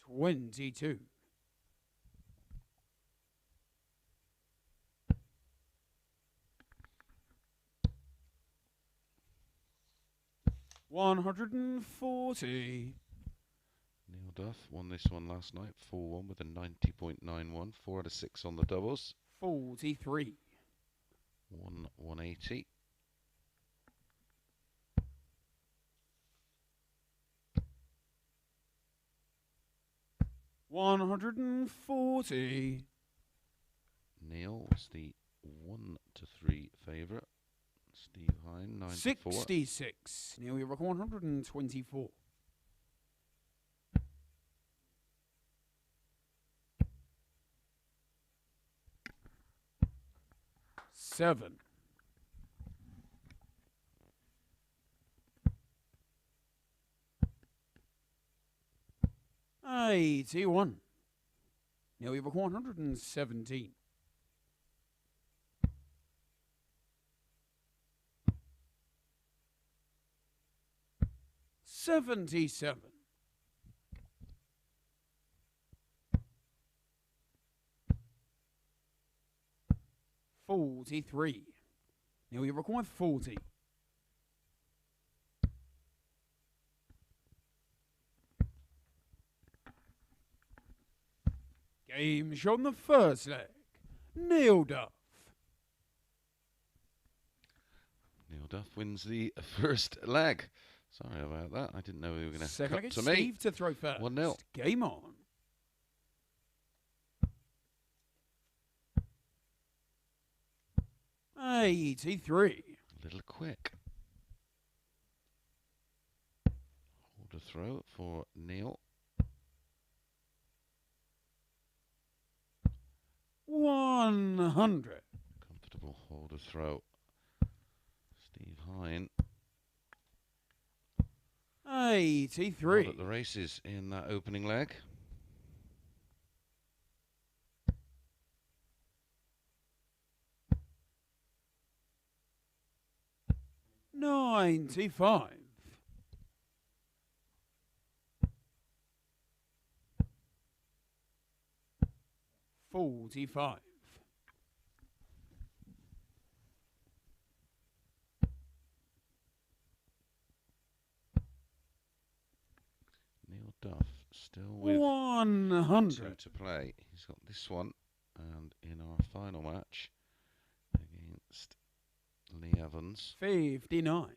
22. 140. Neil Duff won this one last night, 4-1 with a 90.91, 4 out of 6 on the doubles. 43. 180. 140. Neil was the 1 to 3 favourite. Steve Hein, 94. 66. Neil, you reckon 124. 7. 81. Neil, you reckon 117. 77. 43. Neil, you reckon 40. 'Game shot on the first leg. Neil Duff. Neil Duff wins the first leg. Sorry about that. I didn't know we were going to Second leg, cut to it's me. Steve to throw first. 1-0. Game on. $83. A little quick. Hold a throw for Neil. 100. Comfortable hold a throw. Steve Hein 83. not at the races in that opening leg. $95. 45. 100. To play. He's got this one, and in our final match against Lee Evans, 59.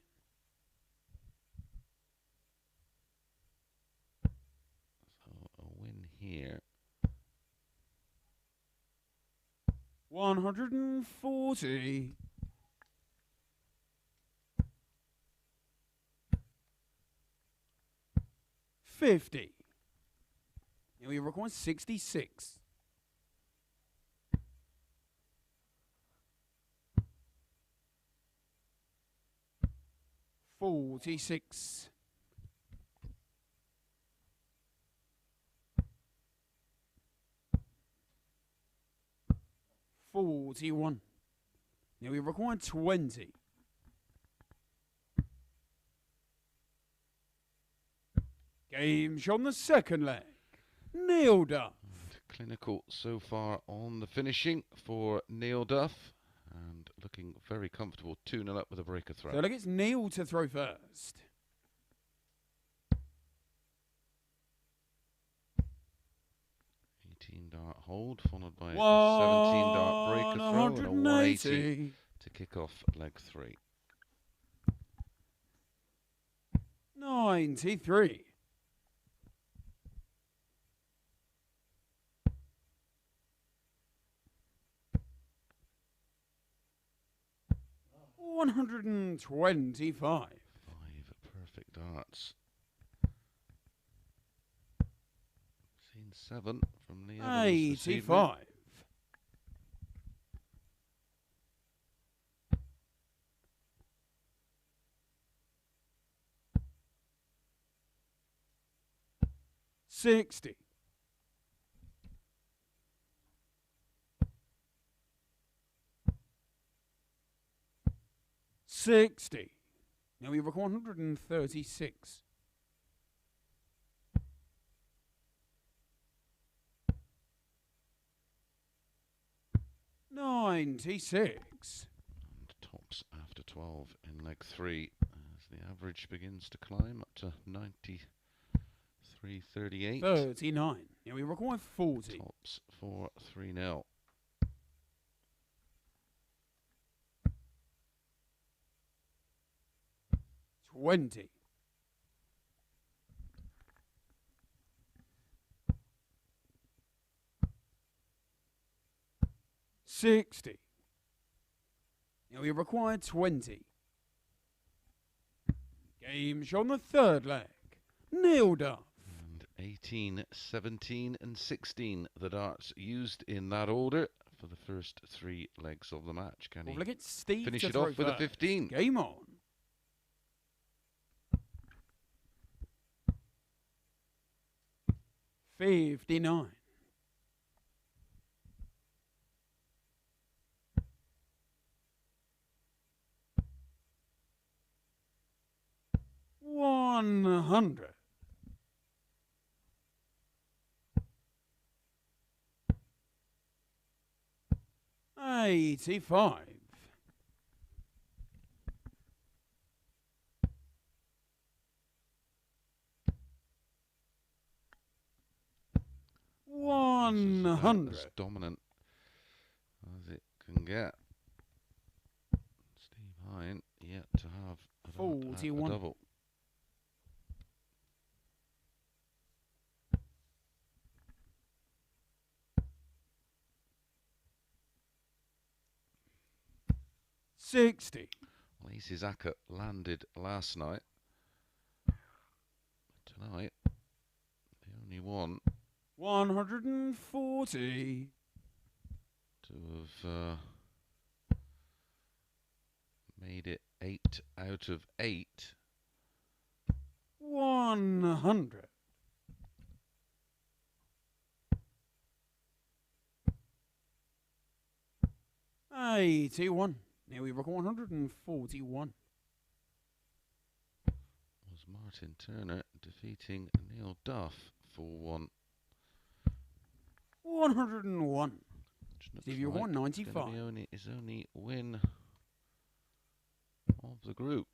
so a win here. 140. 50. Now we record 66. 46. 41. Now we record 20. Game shot on the second leg. Neil Duff. Clinical so far on the finishing for Neil Duff, and looking very comfortable, 2-0 up with a breaker throw. So look, it's Neil to throw first. dart hold, followed by a 17 dart breaker throw and a 180 to kick off leg 3. 93. 125. 5 perfect darts. Scene 7 from the Evans this evening. 85. 60. 60. Now we have 136. 96. And tops after 12 in leg 3 as the average begins to climb up to 93.38. 39. Now we require 40. Tops for 3-0. 20. 60. Now we require 20. Game show on the third leg. Neil Duff. And 18, 17 and 16 the darts used in that order for the first 3 legs of the match. Can he finish it off with a 15? Game on. $59. 100. 85. 100. As dominant as it can get. Steve Hein yet to have a 41. double. $60. Well, Easy Zaka landed last night. Tonight, the only one 140. to have made it 8 out of 8. 100. 81. Now we rock 141. Was Martyn Turner defeating Neil Duff for 1. 101. Steve, you're like 195. His only win of the group.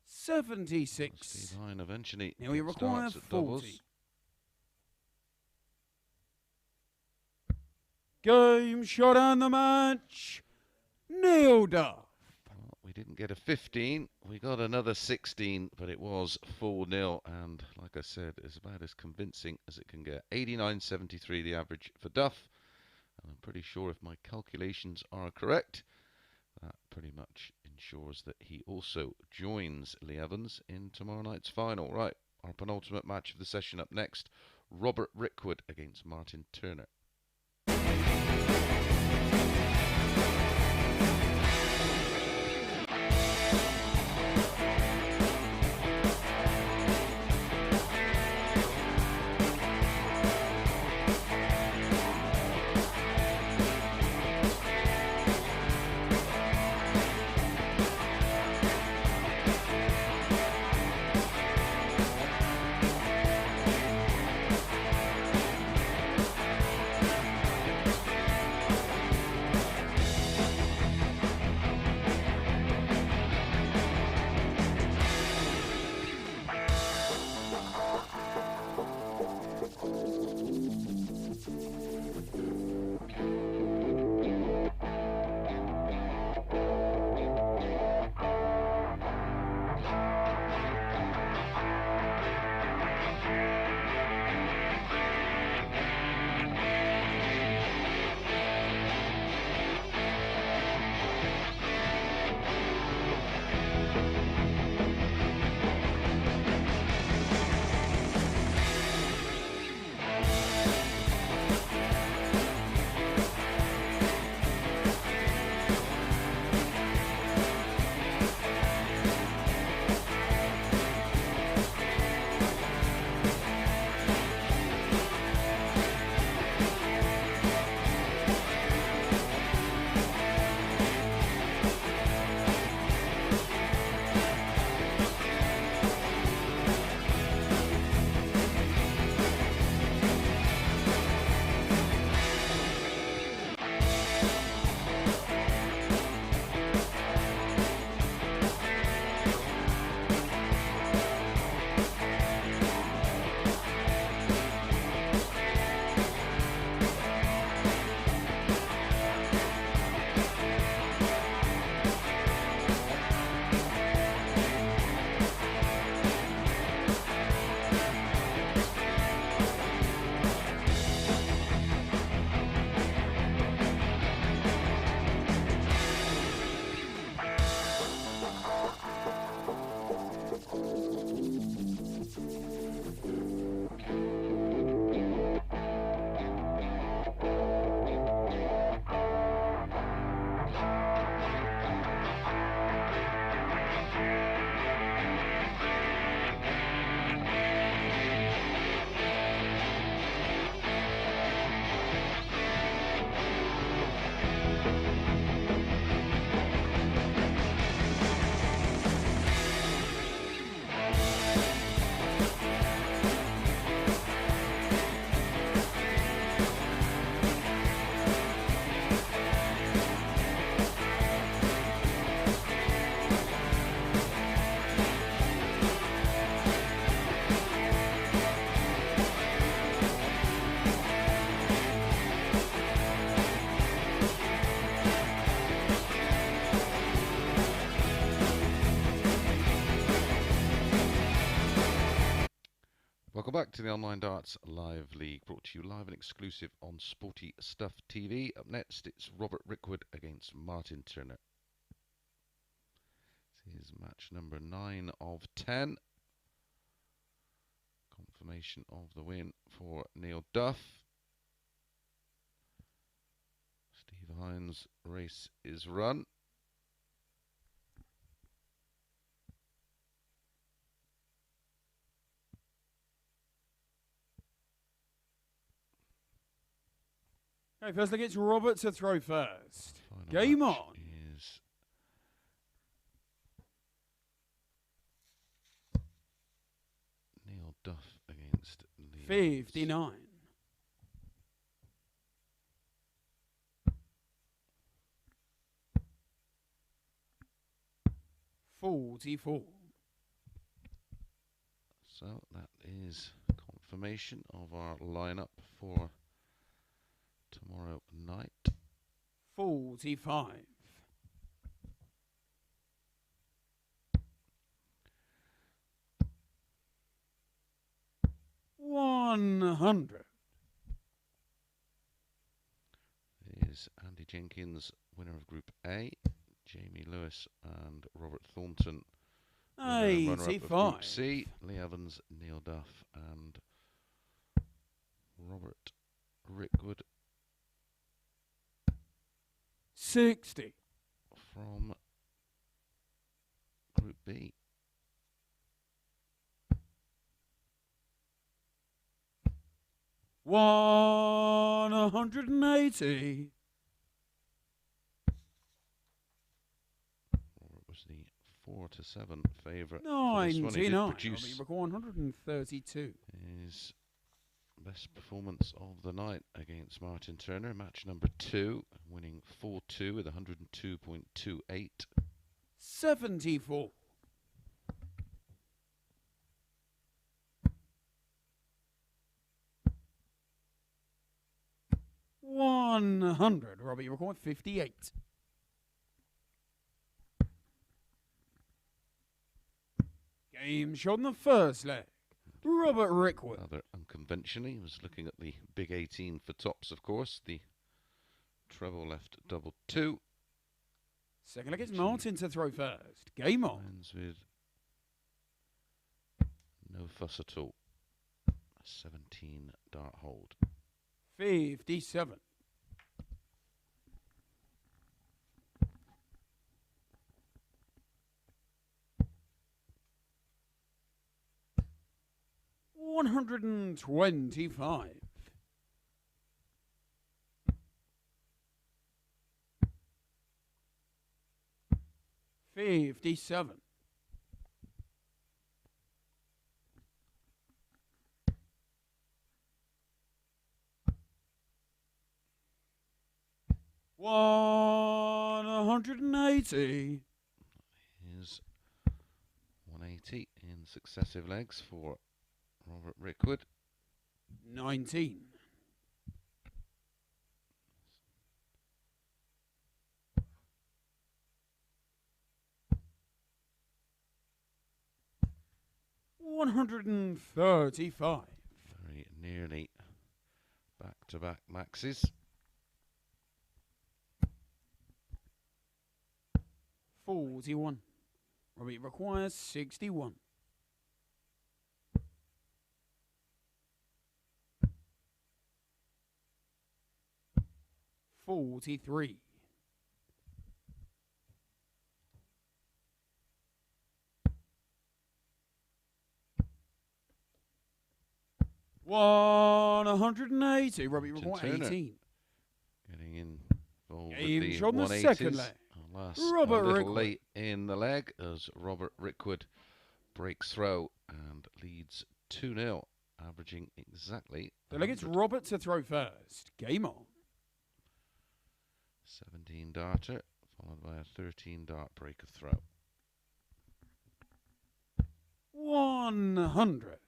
76. Steve Hine eventually Now we require 40. Game shot on the match. Neil Duff. Well, we didn't get a 15. We got another 16, but it was 4-0. And like I said, it's about as convincing as it can get. 89.73 the average for Duff. And I'm pretty sure if my calculations are correct, that pretty much ensures that he also joins Lee Evans in tomorrow night's final. Right, our penultimate match of the session up next. Robert Rickwood against Martyn Turner. Welcome back to the Online Darts Live League, brought to you live and exclusive on Sporty Stuff TV. Up next, it's Robert Rickwood against Martyn Turner. This is match number 9 of 10. Confirmation of the win for Neil Duff. Steve Hine's race is run. Okay, first look, it's Robert to throw first. Final Game match on. is Neil Duff against Leo. 59. 44. So that is confirmation of our lineup for tomorrow night. 45. 100. Is Andy Jenkins, winner of Group A, Jamie Lewis and Robert Thornton, runner-up of 85. Group C, Lee Evans, Neil Duff and Robert Rickwood 60. from Group B. 180. Robert was the 4-7 favourite. 99. Produce 132. his best performance of the night against Martyn Turner, match number 2, winning 4-2 with 102.28. 74. 100. Robbie, you record 58. Game shot in the first leg. Robert Rickwood. Rather unconventionally, he was looking at the big 18 for tops, of course. The treble left double 2. Second leg, it's Martyn to throw first. Game on. Ends with no fuss at all. A 17 dart hold. 57. 125. 57. 180. Here's 180 in successive legs for Robert Rickwood. 19. 135. Very nearly back-to-back maxes. 41. Robbie requires 61. 43. 180. Robbie requires Turner 18. Getting involved Game with the shot in the 180s. second leg. Alas, Robert a little Rickwood. late in the leg as Robert Rickwood breaks throw and leads 2-0, averaging exactly The leg, it's 100. Robert to throw first. Game on. 17 darter, followed by a 13 dart break of throw. 100.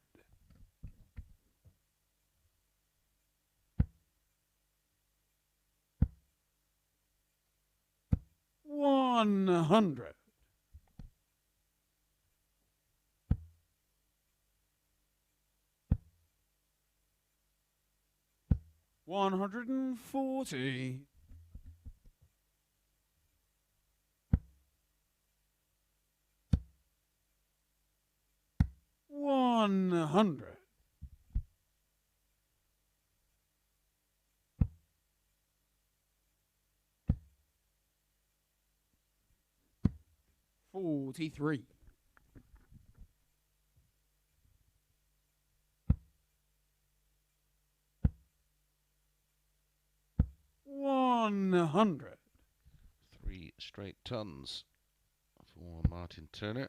100. 140. 100. 43. 100. 3 straight tons for Martyn Turner.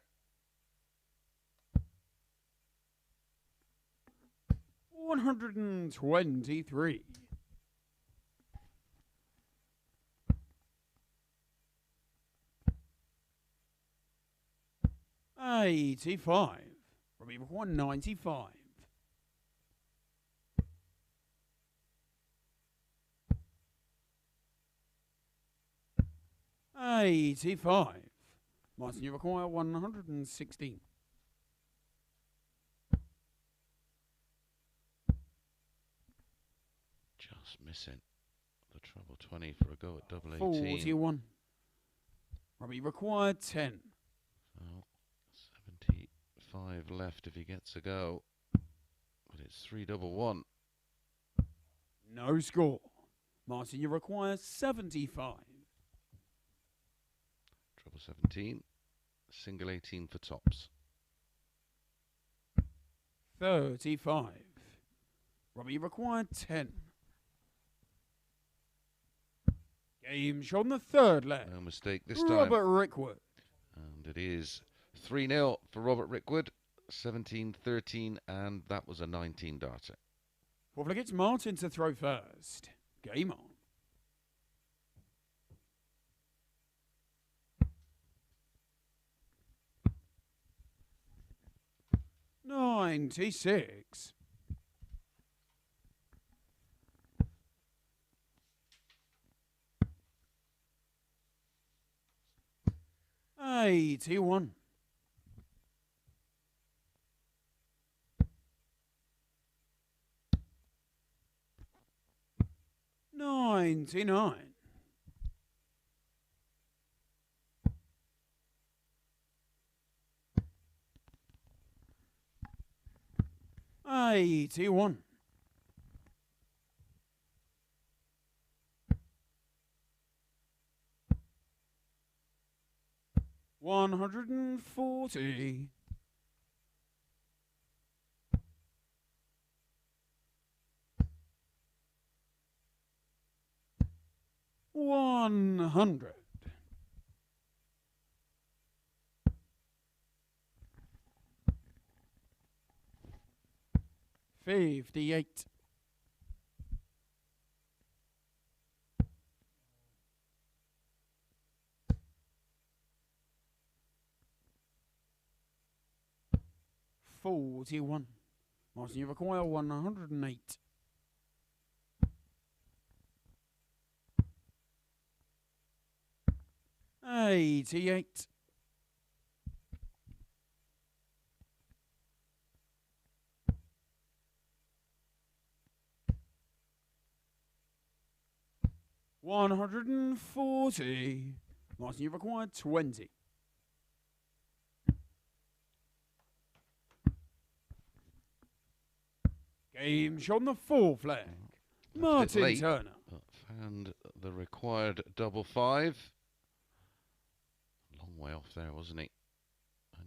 123. 85. Robbie 195. 85. Martyn, you require 116. Just missing the treble 20 for a go at double 18. 41. Robbie required 10. So 75 left if he gets a go. But it's 3-1-1. No score. Martyn, you require 75. Treble 17. Single 18 for tops. 35. Robbie required 10. Game shot on the third leg. No mistake this time. Robert Rickwood. And it is 3-0 for Robert Rickwood. 17-13, and that was a 19 darter. Fourth leg, it's Martyn to throw first. Game on. $96. 81. 99. 81. 140. 100. 58. 41. Martyn, you require 108. 88. 140. Martyn, you require 20. Game shot on the fourth leg. Martyn Turner. Found the required double 5. Long way off there, wasn't he?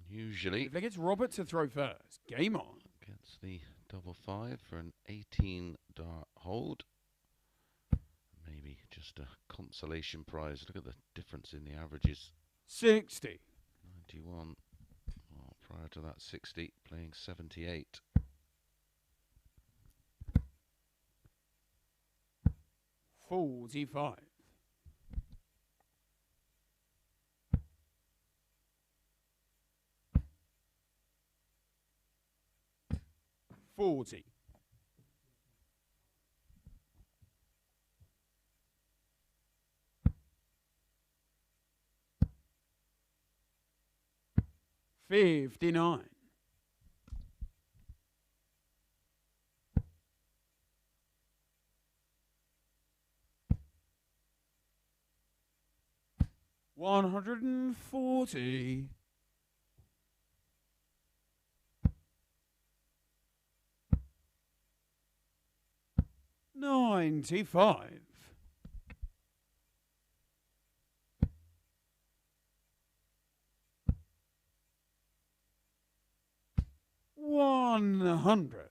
Unusually. Fifth leg, it's Robert to throw first. Game on. Gets the double 5 for an 18 dart hold. Maybe just a consolation prize. Look at the difference in the averages. 60. 91. Well, prior to that, 60. Playing 78. 45. 40. 59. 140. 95. 100.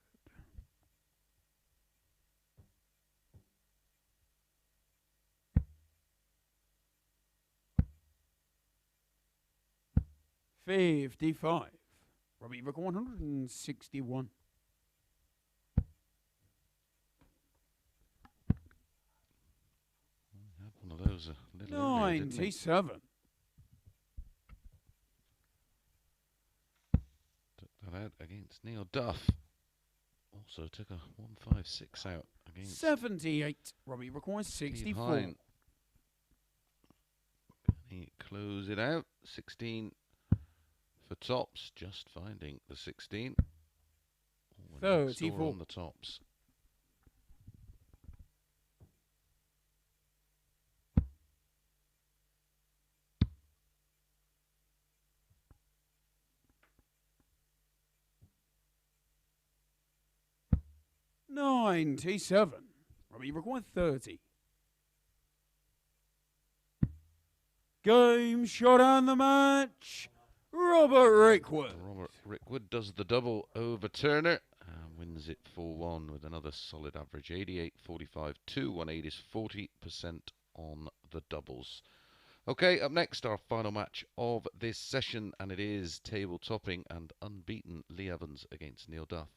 55. Robbie Rick 161. Had one of those a little earlier, didn't he? 97. Took that out against Neil Duff. Also took a 156 out against 78. Robbie requires 64. Hein. Can he close it out? 16 for tops, just finding the 16. Oh, 34 on the tops. $97. Robbie requires 30. Game shot on the match. Robert Rickwood. Robert Rickwood does the double over Turner and wins it 4-1 with another solid average. 88.45, 218 is 40% on the doubles. Okay, up next, our final match of this session, and it is table topping and unbeaten Lee Evans against Neil Duff.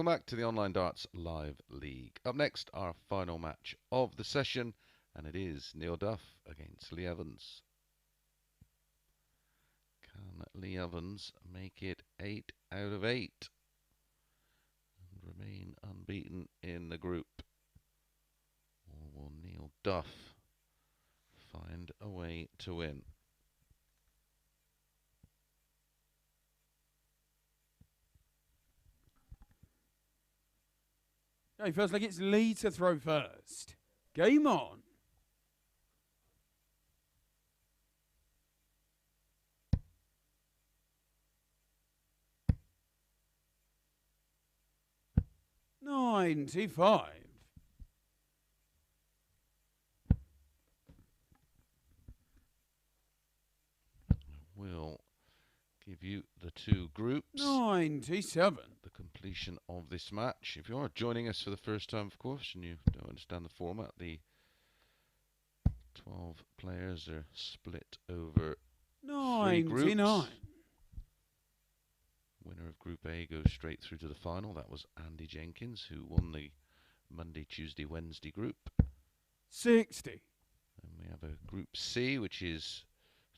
Welcome back to the Online Darts Live League. Up next, our final match of the session, and it is Neil Duff against Lee Evans. Can Lee Evans make it 8 out of 8 and remain unbeaten in the group? Or will Neil Duff find a way to win? Okay, first leg, it's Lee to throw first. Game on. $95. We'll give you the two groups. 97. The completion of this match. If you are joining us for the first time, of course, and you don't understand the format, the 12 players are split over 3 groups. 99. Winner of Group A goes straight through to the final. That was Andy Jenkins, who won the Monday, Tuesday, Wednesday group. 60. And we have a Group C, which is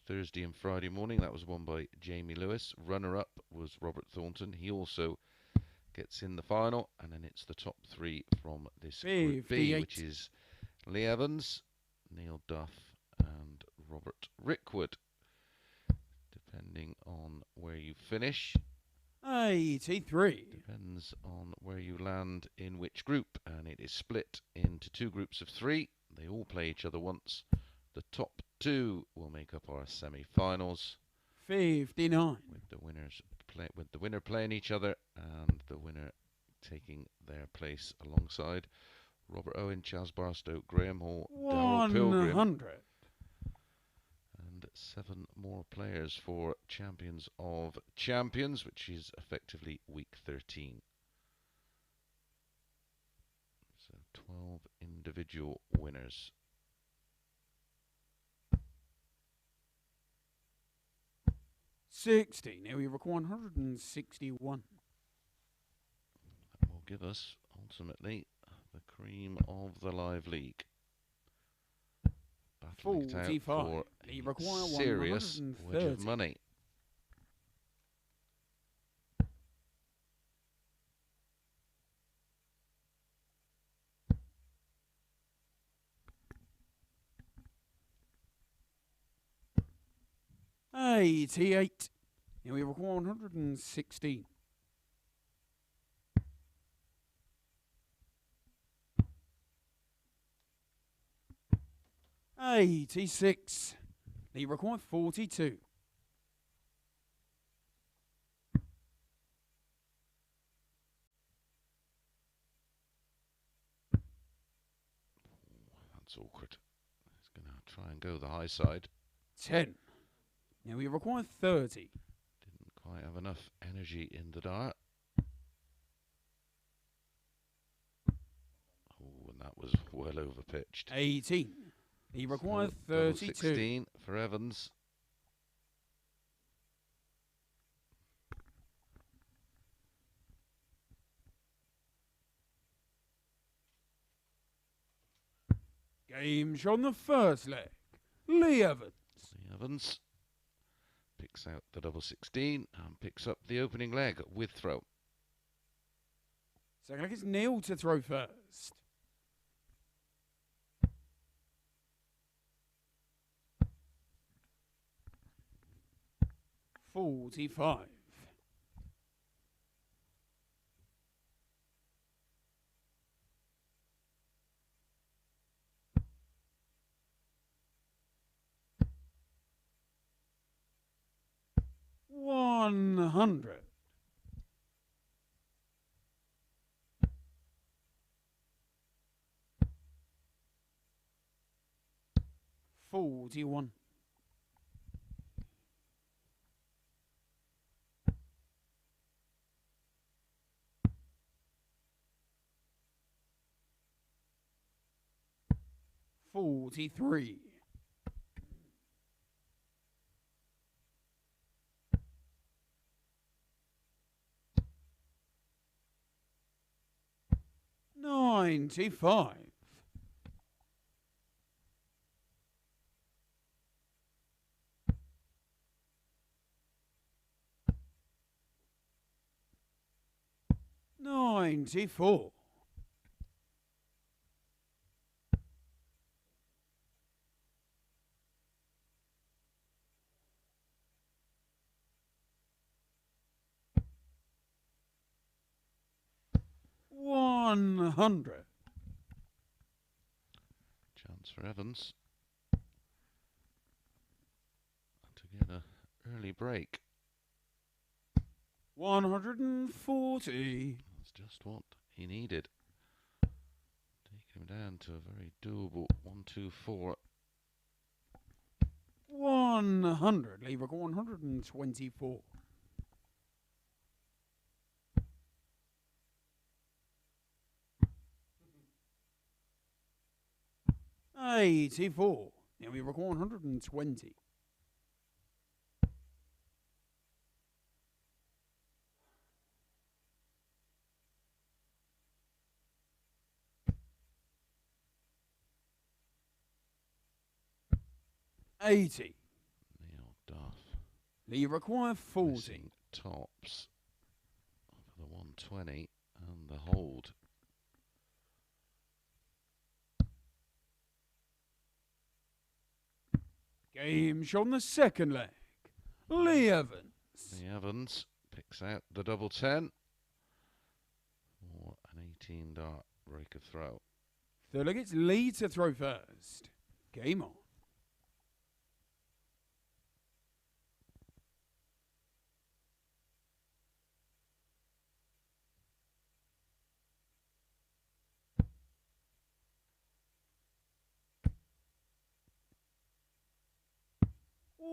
Thursday and Friday morning. That was won by Jamie Lewis. Runner-up was Robert Thornton. He also gets in the final. And then it's the top 3 from this Group B, which is Lee Evans, Neil Duff, and Robert Rickwood. Depending on where you finish. 83. Depends on where you land in which group, and it is split into 2 groups of 3. They all play each other once. The top 2 will make up our semi-finals. 59. With the winner playing each other and the winner taking their place alongside Robert Owen, Chas Barstow, Graham Hall, Darryl Pilgrim. 100. And 7 more players for Champions of Champions, which is effectively week 13. So 12 individual winners. $60. Now we require 161. That will give us, ultimately, the cream of the live league. Battling it out 45. for You require a serious wedge of 130. money. $88. Now we require 116. $86. You require 42. That's awkward. He's going to try and go the high side. 10. Now we require 30. Didn't quite have enough energy in the dart. Oh, and that was well over pitched. 18. He requires So, double 32. 16 for Evans. Game shot on the first leg. Lee Evans. Lee Evans picks out the double 16 and picks up the opening leg with throw. Second leg is Neil to throw first. $45. $100. $41. $43. 95. $94. $100. Chance for Evans to get an early break. 140. That's just what he needed. Taking him down to a very doable 124. 100. Leave record 124. 84. Now we record 120. 80. Neil Duff. Lee require 40. Missing tops for the 120 and the hold. Game shot on the second leg. Lee Evans. Lee Evans picks out the double 10 for an 18 dart break of throw. Third leg, it's Lee to throw first. Game on.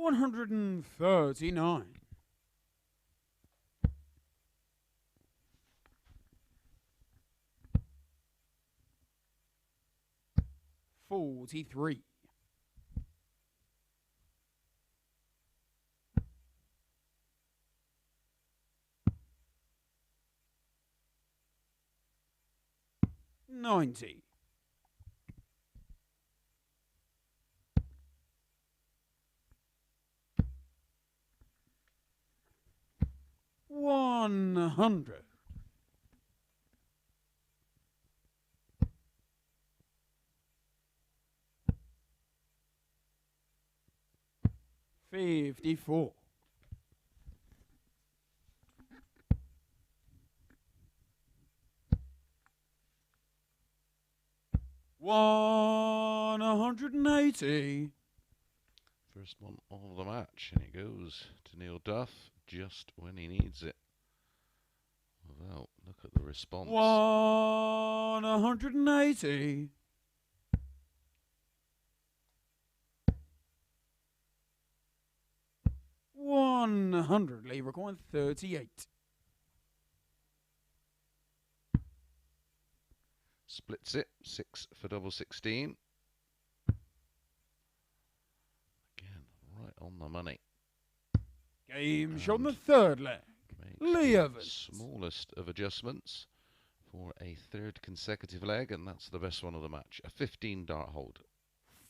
$139. 43. 90. 100. 54. 180. First one of the match, and it goes to Neil Duff just when he needs it. Well, look at the response. 180. 100. Lee required 38. Splits it, 6 for double 16. Again, right on the money. Game shot on the third leg. Lee Evans. Smallest of adjustments for a third consecutive leg, and that's the best one of the match. A 15 dart hold.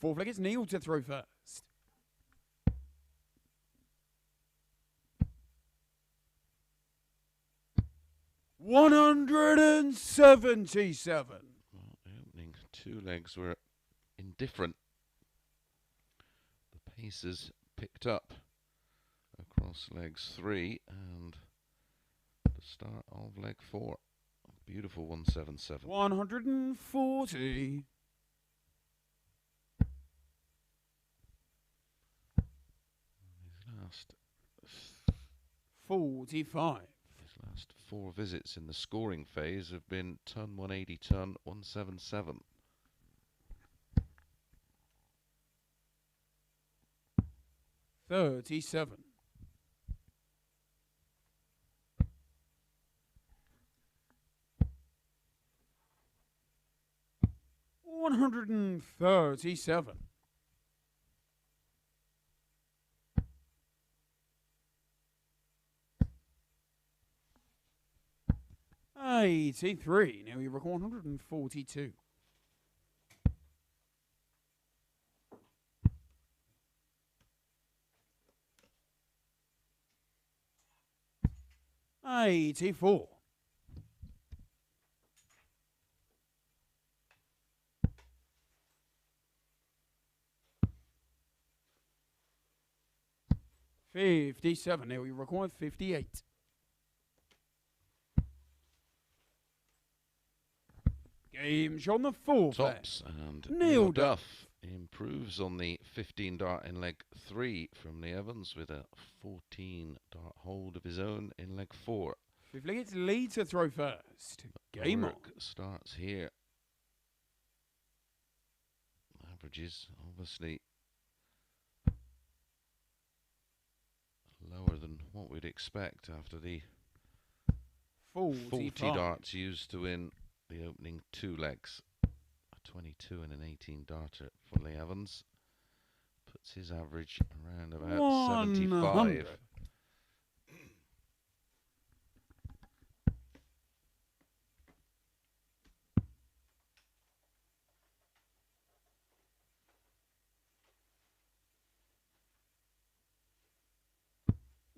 Fourth leg, it's Neil to throw first. $177. Well, the opening two legs were indifferent. The paces picked up across legs 3 and the start of leg 4. Beautiful 177. 140. His last 45. His last 4 visits in the scoring phase have been ton 180, ton 177. 37. 137. 83. Now we record 142. $84. 57. Now we record 58. Game shot on the fourth. Tops and Neil Duff improves on the 15 dart in leg 3 from Lee Evans with a 14 dart hold of his own in leg 4. Fifth leg, it's Lee to throw first. Game on. Starts here. Averages obviously lower than what we'd expect after the 40 darts used to win the opening 2 legs. A 22 and an 18 darter for Lee Evans puts his average around about 75.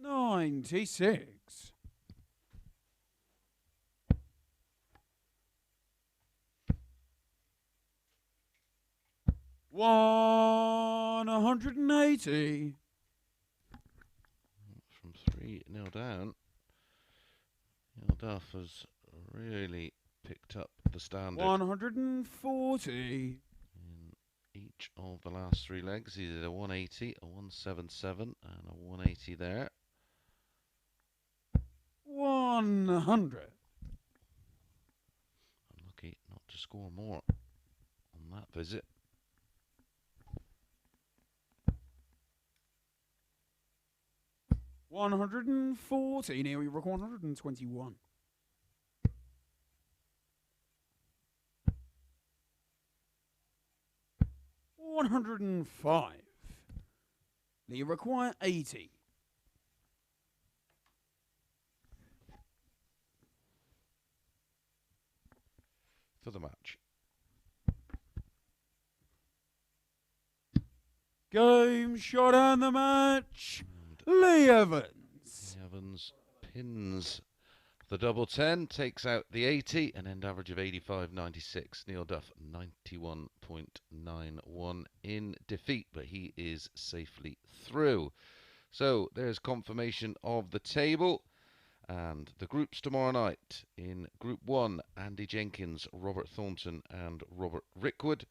$96. $180. From 3-0 down, Neil Duff has really picked up the standard. 140. In each of the last 3 legs, he did a 180, a 177, and a 180 there. 100. Unlucky not to score more on that visit. $140. Now we record 121. $105. Now you require 80. For the match. Game shot and the match. Lee Evans. Lee Evans pins the double 10, takes out the 80, an end average of 85.96. Neil Duff 91.91 in defeat, but he is safely through. So there's confirmation of the table. And the groups tomorrow night. In Group 1, Andy Jenkins, Robert Thornton and Robert Rickwood.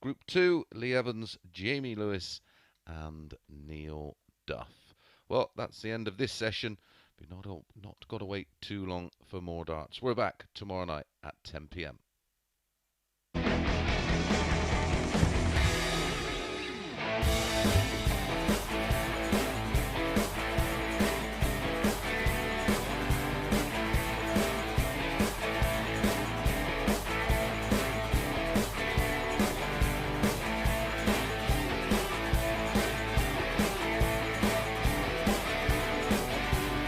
Group 2, Lee Evans, Jamie Lewis and Neil Duff. Well, that's the end of this session. We've not got to wait too long for more darts. We're back tomorrow night at 10 p.m.